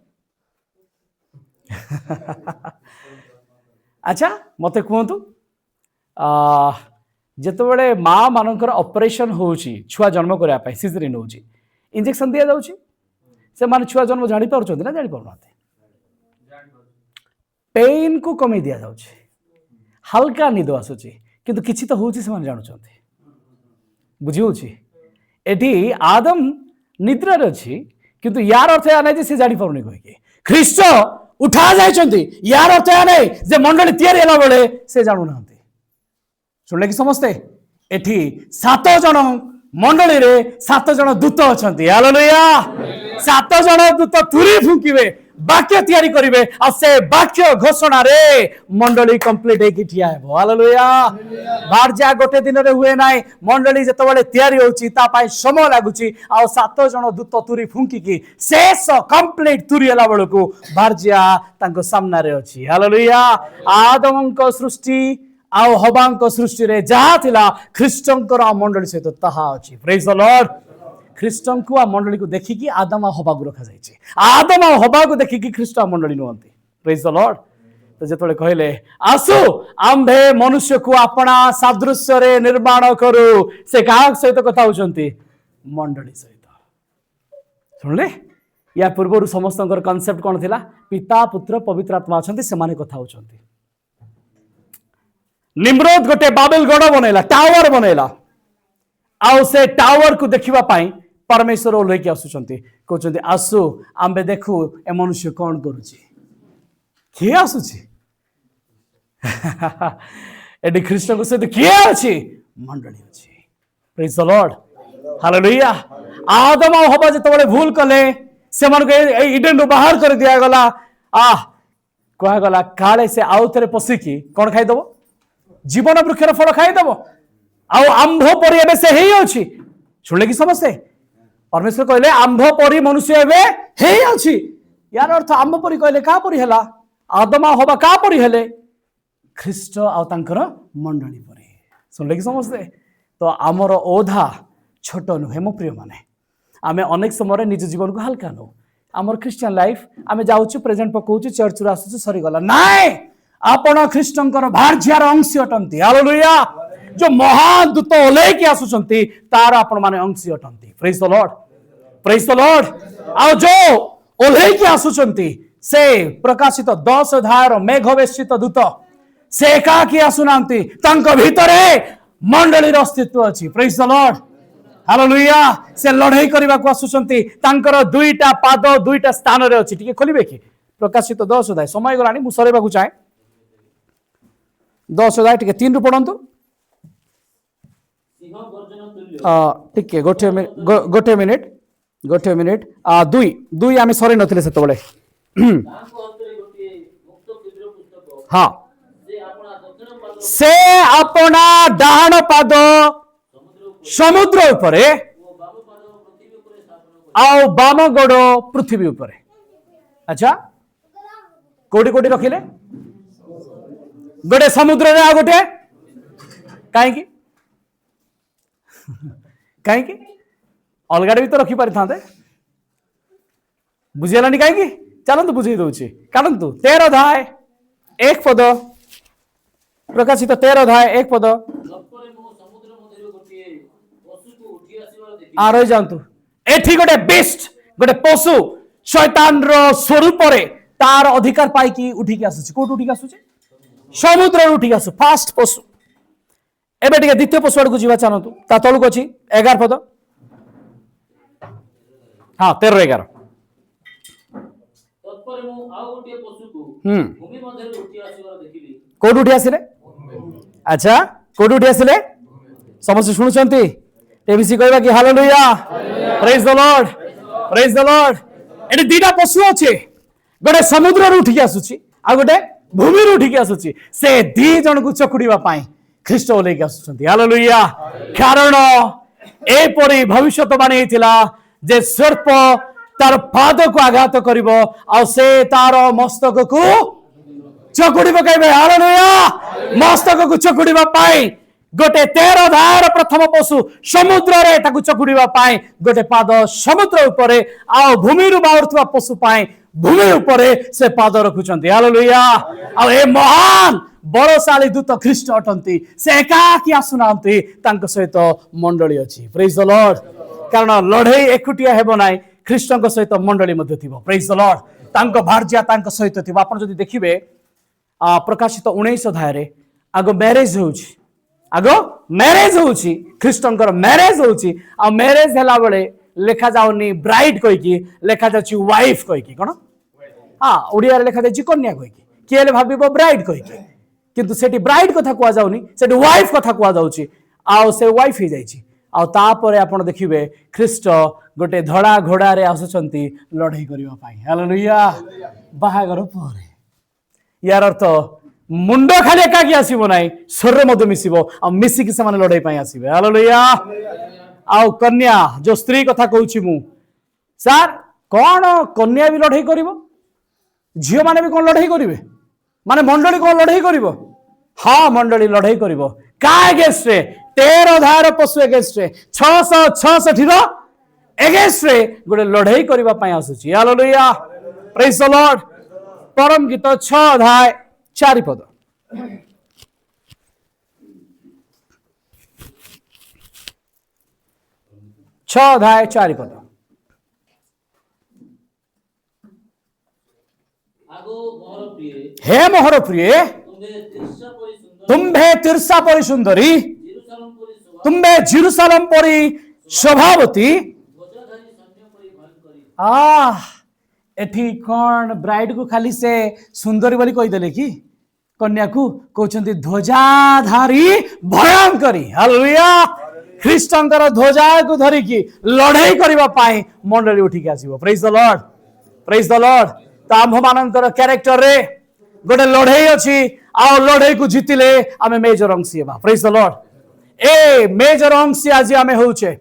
[SPEAKER 1] ଆଚ୍ଛା, ମତେ କୁହନ୍ତୁ, ଯେତେବେଳେ ମା ମାନଙ୍କର ଅପରେସନ ହଉଛି ଛୁଆ ଜନ୍ମ କରିବା ପାଇଁ, ସିଜରିନ୍ ହଉଛି, ଇଞ୍ଜେକ୍ସନ ଦିଆଯାଉଛି, ସେମାନେ ଛୁଆ ଜନ୍ମ ଜାଣିପାରୁଛନ୍ତି ନା ଜାଣିପାରୁନାହାନ୍ତି? ପେନ୍ କୁ କମେଇ ଦିଆଯାଉଛି, ହାଲକା ନିଦ ଆସୁଛି, କିନ୍ତୁ କିଛି ତ ହଉଛି ସେମାନେ ଜାଣୁଛନ୍ତି। ବୁଝି ହଉଛି? ଏଠି ଆଦମ ନିଦ୍ରାରେ ଅଛି, କିନ୍ତୁ ୟାର ଅର୍ଥ ଏହା ନାହିଁ ଯେ ସେ ଜାଣିପାରୁନି କହିକି। ଖ୍ରୀଷ୍ଟ ଉଠା ଯାଇଛନ୍ତି, ୟାର ଅର୍ଥ ଏହା ନାହିଁ ଯେ ମଣ୍ଡଳୀ ତିଆରି ହେଲା ବେଳେ ସେ ଜାଣୁନାହାନ୍ତି। ଶୁଣିଲେ କି ସମସ୍ତେ? ଏଠି 7 ଜଣ ମଣ୍ଡଳୀରେ 7 ଜଣ ଦୂତ ଅଛନ୍ତି। ହାଲେଲୁୟା। 7 ଜଣ ଦୂତ ତୁରି ଫୁଙ୍କିବେ, ବାକ୍ୟ ତିଆରି କରିବେ, ଆଉ ସେ ବାକ୍ୟ ଘୋଷଣାରେ ମଣ୍ଡଳୀ କମ୍ପ୍ଲିଟ ହେଇକି ଠିଆ ହେବ। ହାଲେଲୁୟା। ବାର୍ଜା ଗୋଟେ ଦିନରେ ହୁଏ ନାହିଁ, ମଣ୍ଡଳୀ ଯେତେବେଳେ ତିଆରି ହଉଛି ତା ପାଇଁ ସମୟ ଲାଗୁଛି, ଆଉ 7 ଜଣ ଦୂତ ତୁରି ଫୁଙ୍କିକି ଶେଷ କମ୍ପ୍ଲିଟ ତୁରି ହେଲା ବେଳକୁ ବାର୍ଜା ତାଙ୍କ ସାମ୍ନାରେ ଅଛି। ହାଲେଲୁୟା। ଆଦମଙ୍କ ସୃଷ୍ଟି ଆଉ ହବାଙ୍କ ସୃଷ୍ଟିରେ ଯାହା ଥିଲା, ଖ୍ରୀଷ୍ଟଙ୍କର ମଣ୍ଡଳୀ ସହିତ ତାହା ଅଛି। ପ୍ରେଜ୍ ଦ ଲର୍ଡ। ଖ୍ରୀଷ୍ଟଙ୍କୁ ଆଉ ମଣ୍ଡଳୀକୁ ଦେଖିକି ଆଦମ ଆଉ ହବାକୁ ରଖାଯାଇଛି, ଆଦମ ଆଉ ହବାକୁ ଦେଖିକି ଖ୍ରୀଷ୍ଟ ଆଉ ମଣ୍ଡଳୀ ନୁହନ୍ତି। ପ୍ରେଜ୍ ଦ ଲର୍ଡ। ତ ଯେତେବେଳେ କହିଲେ ଆସୁ ଆମ୍ଭେ ମନୁଷ୍ୟକୁ ଆପଣା ସାଦୃଶ୍ୟରେ ନିର୍ମାଣ କରୁ, ସେ କାହା ସହିତ କଥା ହଉଛନ୍ତି? ମଣ୍ଡଳୀ ସହିତ। ଶୁଣିଲେ या पूर्व समस्त कनसेप्ट कौन थिला पिता पुत्र पवित्र आत्मा अच्छा से कथा होचंती निम्रोद गोटे बाबेल गढ़ बनैला टावर बनैला आउ से टावर को देखिबा पाई परमेश्वर ओल्हेकी आसुचंती कहउचंती आसु आंबे देखु ए मनुष्य कौन करूची किए आसुची एडी ख्रीष्ट को सहित किए अछि मंडली अछि प्रेज द लॉर्ड हालेलुया आदम और हवा जतबे भूल कले से मन के इडेन बाहर कर दिया गला कह गला काले से आउ थे पशिकी कौन खाईदेव जीवन वृक्षर फल खाईदेव आंभ परी एबे से ही अछि शुणले कि समस्ते परमेश्वर कहले आंभ परी मनुष्य एबे हे अछि यार अर्थ आंभ परी कहले का परी हला आदम हवा का परी हेले ख्रीष्ट आ तांकर मंडली परी शुणले कि समस्ते तो आमर ओधा छोट नुहे मो प्रिय माने आमे अनेक समय निज जीवन को हल्का नो आमर क्रिश्चियन लाइफ आमे जाउछु प्रेजेंट पकाउछु चर्च रु आसुछु सरी गला नाय आपण ख्रीष्टंकर भार्यार अंश अटंती हालेलुया जो महान दूत ओले के आसुचंती तार आपण माने अंश अटंती praise the Lord praise the Lord आ जो ओले के आसुचंती से प्रकाशित 10 अध्यायर मेघवेशित दूत से एकाकी आसुनांती तांको भितरे मंडलीर अस्तित्व अछि प्रेज द लॉर्ड हालेलुया से लड़ाई करने को आसुचंती तांकर दुईटा पाद दुईटा स्थान रे अछि ठीक खोलिबे कि प्रकाशित 10 अध्याय समय गलानी मु सरेबा को चाहे 10 अध्याय ठीक 3 रु पढंतु
[SPEAKER 3] सिंह गर्जन तुल्य
[SPEAKER 1] ठीक गोटे मिनिट दुई दुई आमे सरे नथिले सेतबेले
[SPEAKER 3] तांको अंतरे गोटे मुक्त दिव्य पुस्तक
[SPEAKER 1] हां
[SPEAKER 3] से अपना दक्षिण पाद
[SPEAKER 1] से अपना डाहाण पाद समुद्र उपरे
[SPEAKER 3] ओ बाम पाद पृथ्वी उपरे स्थापन
[SPEAKER 1] आउ बाम गोड़ पृथ्वी उपरे अच्छा कोडी कोडी रखिले गोटे समुद्र रे आ गोटे काहे की काहे की अलगाड़े भी तो रखी पारि थांते बुझिलानी काहे की चलंतु बुझी दउची काढंतु 13 अध्याय 1 पद प्रकाशित 13 अध्याय 1 पद
[SPEAKER 3] लपरे मो समुद्र मध्यरे गोटे पशु को उठी आसीबार देखि
[SPEAKER 1] आ रही जातु एठी गोटे बेस्ट गोटे पशु शैतान रो स्वरूप रे तार अधिकार पाई की उठी के आसुची कोट उठी के आसुची समुद्र उठी के आसु फास्ट पशु एबे टिके द्वितीय पशु आड़ को जीवा चाहतु ता तळुक अछि 11 पद हां 13 11
[SPEAKER 3] तत्पर मु आ गोटे पशु को भूमि मध्यरे उठी आसीबार देखिली
[SPEAKER 1] कोट उठी आसिले अच्छा कोट उठी आसिले समस्त शुणुचंती एबिसी कहबा कि hallelujah praise the Lord praise the Lord एटी दीटा पशु अछि गोटे समुद्र रू उठी के आसुची आ गोटे भूमि रू उठी के आसुची से दी जन को चकुडीबा पाई ख्रीष्ट ओले के आसुचंती हालेलुया कारण ए परी भविष्यवाणी हेतिला जे सर्प तार पाद को आघात करिवो आ से तार मस्तक को चकुड़ी पकाइबे हालेलुया मस्तक को चकुड़ीबा पाई गोटे 13 अध्यायर प्रथम पशु समुद्र रे ताकू चकुड़ीबा पाई गोटे पाद समुद्र उपरे आ भूमि रु बाहुरथवा पशु पाई भूमि उपरे से पाद रखुचंती हालेलुया आ ए महान बलशाली दूत ख्रीष्ट अटंती से एकाकी आसुनांती तांक सहित मंडली अछि प्रेज द लॉर्ड कारण लड़ाई एकुटिया हेबो नाइ ख्रीष्टक सहित मंडली मध्ये थिबो प्रेज द लॉर्ड तांक भार्या तांक सहित थिबो आपण जदि देखिबे प्रकाशित 19 अध्याय रे आगो मैरेज होउची आगो मैरेज होउची ख्रीष्टंकर मैरेज होउची आ मैरेज हला बेले लेखा जाउनी ब्राइड कहि की लेखा जाउची वाइफ कहि की कोन हां ओडिया रे लेखा जाउची कन्या कहि की केले भाबिबो ब्राइड कहि की किंतु सेठी ब्राइड कथा कुआ जाउनी सेठी वाइफ कथा कुआ जाउची आ से वाइफ ही जाइची आ तापरे आपण देखिबे ख्रीष्ट गोटे धड़ा घोड़ा रे आसुचंती लड़ाई करिवा पाई हालेलुया बाहागर परे यार अर्थ मुंड खाली एकाकी आसीबो नाही शरीर मध्य मिसिबो आ मिसिकी से माने लड़ाई पाई आसीबे हालेलुया आ कन्या जो स्त्री कथा कहूची मु सर कौन कन्या भी लड़ाई करिवो झियो माने भी कौन लड़ाई करिवे माने मंडली कौन लड़ाई करिवो हाँ मंडली लड़ाई करिवो का अगेंस्ट रे 13 अध्यायर पशु अगेंस्ट रे 666 रो अगेंस्ट रे गोटे लड़ाई करबा पई आसुची हालेलुया प्रेज द लॉर्ड परम गीत 6 अध्याय 4 पद 6 अध्याय 4 पद मोहर प्रिय तुम्भे तीर्षा परि सुंदरी तुम्भे जेरुसालेम परि शोभावती एठी कौन ब्राइड को खाली से सुंदरी बोली कहीदेले कि कन्या को कहते ध्वजाधारी भयंकरी हालेलुया ख्रीष्टंकर ध्वजा को धरिकी लड़ाई करबा पाई मंडली उठिक आसीबो प्रेज द लॉर्ड तो आम मानकर कैरेक्टर रे गोटे लड़ाई अछि आ लड़ाई को जीतिले आमे मेजर अंशी हेबा प्रेज द लॉर्ड ए मेजर अंशी आज आमे होउछे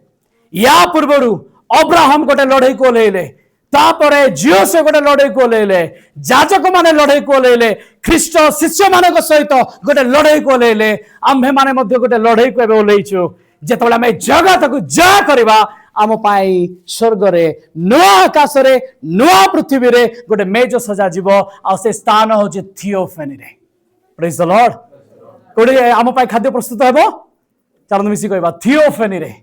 [SPEAKER 1] या पूर्वरु अब्राहम गोटे लड़ाई को लेले तापरे जियो से गोटे लड़ाई को लेले जाजक माने लड़ाई को लेले ख्रीष्ट शिष्य मानक सहित गोटे लड़ाई को लेले आम्भे माने मध्य गोटे लड़ाई को एबे ओलेइछु जेतबेला आमे जगत को जय करबा आम पाई स्वर्ग रे नुआ आकाश रे नुआ पृथ्वी रे गोटे मेज सजा जीव आ से स्थान होचे थियोफेनी रे प्रेज द लॉर्ड कोडे आम पाई खाद्य प्रस्तुत हेबो चरण मिसी कहबा थियोफेनी रे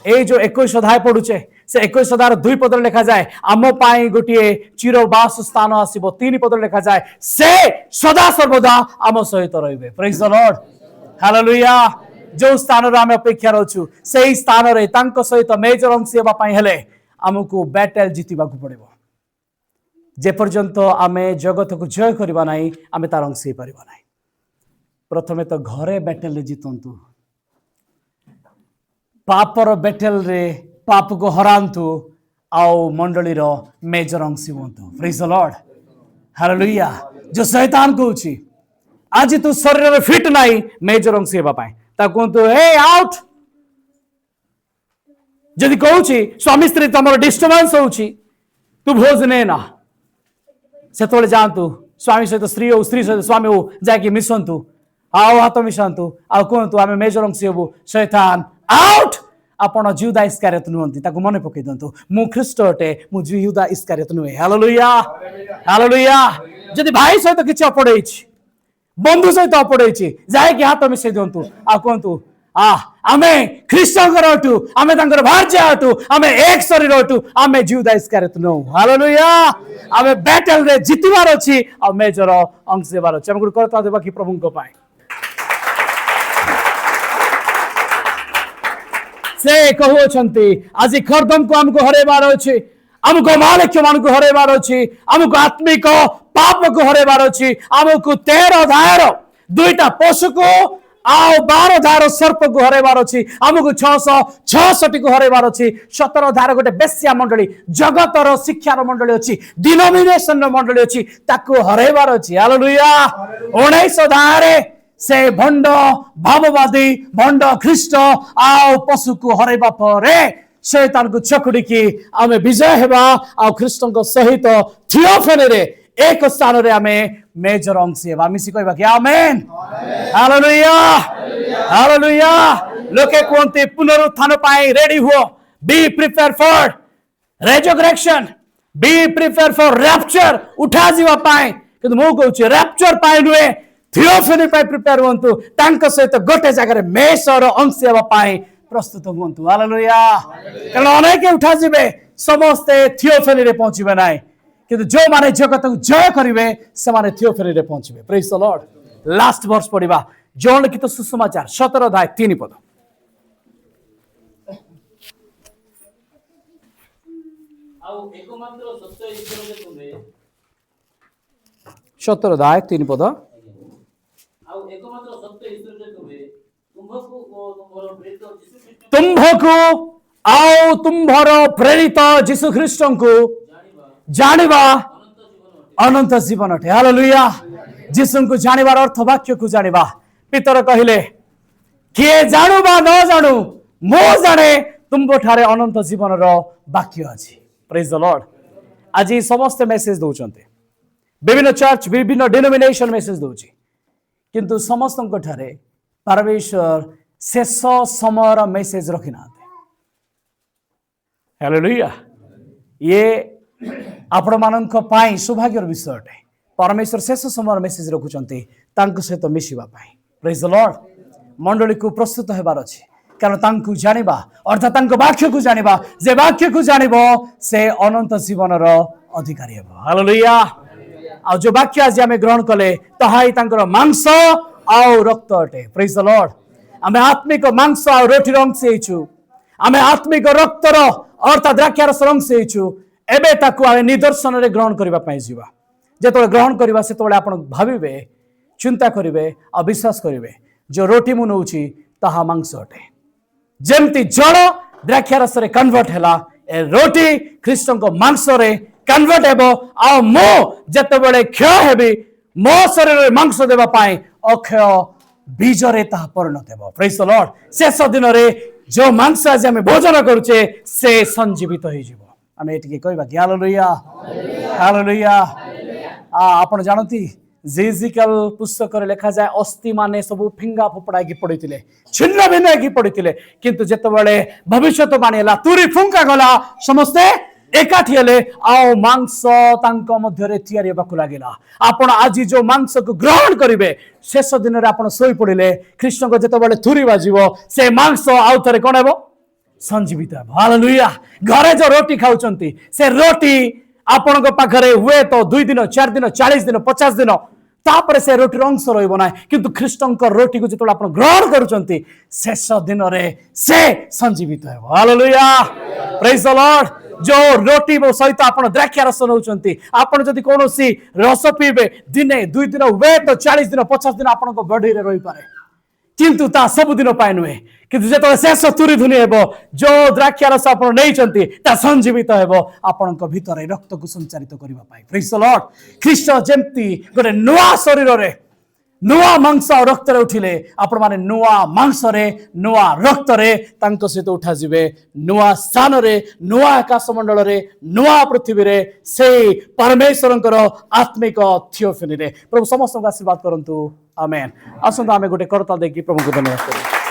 [SPEAKER 1] ए जो 21 अध्याय पढुचे से 21 अध्याय 2 पद लिखा जाए आम पाई गोटे चिरवास स्थान आसीबो 3 पद लिखा जाए से सदा सर्वदा आम सहित रहिबे प्रेज द लॉर्ड हालेलुया जो स्थान रे आमे अपेक्षा रहछु सेही स्थान रे तांको सहित मेजर अंशी हेबा पाई हेले हमकु बैटल जीतिबा को पड़िबो जे पर्यंत आमे जगत को जय करबा नाही आमे तार अंशी परिबा नाही प्रथमे तो घरे बैटल रे जीतंतु पापर बैटल रे पाप को हरांतु आओ मंडली रो मेजर अंशी होंतु प्रेज द लॉर्ड हालेलुया जो शैतान कहउची आज तू शरीर रे फिट नाही मेजर अंशी हेबा पाई ता कहतु हे आउट जदि कहउची स्वामी स्त्री तमरो डिस्टर्बेंस होउची तू भोज ने ना से तोले जानतु स्वामी सहित स्त्री हो स्त्री सहित स्वामी हो जाके मिसंतु आओ हाथ मिसंतु आ कहतु आमे मेजर अंशी हेबु शैतान आउट आपण जिहुदा इस्कारियत नुहंती ताको मने पकई दंतु मु ख्रीष्ट अटे मु जिहुदा इस्कारियत नुहे हालेलुया हालेलुया जदि भाई सहित किछि अपडेछि बंधु सहित अपडेछि जाय कि हाथ मिसै दंतु आ कहंतु आमे ख्रीष्टंकर अटु आमे तांकर भार्य अटु आमे एक शरीर अटु आमे जिहुदा इस्कारियत नु हालेलुया आमे बैटल रे जितिबार अछि आ मेजर अंश देबार अछि हमकु करता देबा कि प्रभु को पाए से कहउछंती आज खरदम को हमको हरेबार अछि हमको मालिक मान को हरेबार अछि हमको आत्मिक पाप को हरेबार अछि हमको 13 अध्याय 2टा पशु को आओ 12 अध्याय सर्प को हरेबार अछि हमको 666 को हरेबार अछि 17 अध्याय गोटे बेस्या मंडली जगतर शिक्षार मंडली अछि डिनोमिनेशन मंडली अछि ताको हरेबार अछि हालेलुया 19 अध्याय से भंड भाववादी भंड ख्रीष्ट आओ पशु को हरेबा परे शैतान को चकुड़ी की आमे विजय हेबा आ ख्रीष्टन को सहित थियोफेनी रे एक स्थान रे आमे मेजर अंशी हेबा मिसी कहबा कि आमेन हालेलुया हालेलुया लोके कोनते पुनरुत्थान पाए रेडी हो be prepare for resurrection be prepare for rapture उठा जीवा पाए किंतु मो कहउछ रैप्चर पाए नुए थियोफेनी पाई प्रिपेयर होंतु तांको सहित गोटे जगह मेजर अंशी हेबा पाए प्रस्तुत होंतु हालेलुया कारण अनेक उठा जिबे समस्ते थियोफेनी रे पहुंचबे नाही किंतु जो माने जगत को जय करिवे से माने थियोफेनी रे पहुंचबे praise the Lord last verse पढिबा जॉन लिखित सुसमाचार 17 अध्याय 3 पद
[SPEAKER 3] आउ एकमात्र सत्य ईश्वर के तुमे
[SPEAKER 1] 17 अध्याय 3 पद
[SPEAKER 3] आउ एकमात्र सत्य ईश्वर के तुमे
[SPEAKER 1] तुम्भको आओ तुम्भर प्रेरित जीशु ख्रीष्ट को जानिबा अनंत जीवन अटे हालेलुया जीशु को जानिबार अर्थ वाक्य को जानिबा पितर कहिले किए जानु बा न जानु मो जाने तुमको ठारे अनंत जीवन रो वाक्य अछि प्रेज द लॉर्ड आज समस्त मेसेज दउचंते विभिन्न चर्च विभिन्न डिनोमिनेशन मेसेज दउची किंतु समस्त को ठारे परमेश्वर शेष समय मेसेज रखी ना हालेलुया ये आपण मानक पाई सौभाग्य विषय अटे परमेश्वर शेष समय मेसेज रखुचंती तांको सहित मिशिबा पाई प्रेज द लॉर्ड मंडली को प्रस्तुत हेबार अछि कारण तांको जानिबा अर्थात तांको वाक्य को जानिबा जे वाक्य को जानिबो से अनंत जीवन रो अधिकारी हेबो हालेलुया आ जो वाक्य आज आम ग्रहण कले ताहाई तांकर मांस आउ रक्त अटे प्रेज द लॉर्ड आम आत्मिक मांस आ रोटीर अंश हेचु आम आत्मिक रक्तर अर्थात द्राक्षारस अंश हेचु एबे ताकू आम निदर्शन रे ग्रहण करबा पई जीवा जेतोले ग्रहण करबा सेतोले आपण भाबिबे चिंता करिवे आ विश्वास करिवे जो रोटी मु नउची ताहा मांस अटे जेमती जड़ द्राक्षारस रे कन्वर्ट हैला ए रोटी ख्रीष्टन को मांस रे कन्वर्ट हेबो आ मो जेतेबेले क्षय हेबी मो शरीर रे मांस देबा पाए अक्षय बीज रे ताहा परिणत हेबो प्रेज द लॉर्ड शेष दिन रे जो मांस आज आमे भोजन करूचे से संजीवित होई जिवो आमे एटिके कहबा कि हालेलुया हालेलुया आपण जानती जेजिकल पुस्तक लिखा जाए अस्थि माने सब फिंगा फोपड़ा की पड़ी छिन्न भिन्न की पड़ी किंतु जेतेबेले भविष्यवाणी है तुरी फुंका गला समस्ते एकाठी हेले आओ मांस तांको मध्यरे तैयारी हेबाकु लागिला आपण आज जो मांस को ग्रहण करिवे शेष दिन रे आपण सोई पड़िले कृष्ण को जेतेबेले तुरी बाजिवो से मांस आउ थरे कोन हेबो संजीवित हेबो हालेलुया घरे जो रोटी खाउचंती से रोटी आपण पाखरे हुए तो 2 दिन 4 दिन 40 दिन 50 दिन तापर से रोटी अंश रहिबो ना किंतु ख्रीष्टन को रोटी को जेतोला आपण ग्रहण करूचंती शेष दिन रे से संजीवित हेबो हालेलुया प्रेज द लॉर्ड जो रोटी वो सहित आपण द्राक्षारस नउचंती आपण जदी कोनोसी रस पीबे दिने 2 दिन हुए तो 40 दिन 50 दिन आपण को बॉडी रे रहि पारे किंतु ता सब दिन पाए नुहे किंतु जेतोले शेष तुरी धुनी हेबो जो द्राक्षारस आपण नेइचंती ता संजीवित हेबो आपण को भीतर रक्त को संचारित करिबा पाए प्रेज द लॉर्ड ख्रीष्ट जेमती गोटे नुआ शरीर रे नुआ मांस और रक्त रे उठिले आपण माने नुआ मांस रे नुआ रक्त रे तांको सहित उठा जिवे नुआ स्थान रे नुआ आकाश मंडल रे नुआ पृथ्वी रे से परमेश्वरंकर आत्मिक थियोफनी रे प्रभु समस्त को आशीर्वाद करंतु आमेन आसंत आमे गोटे करता देखि प्रभु को धन्यवाद करू।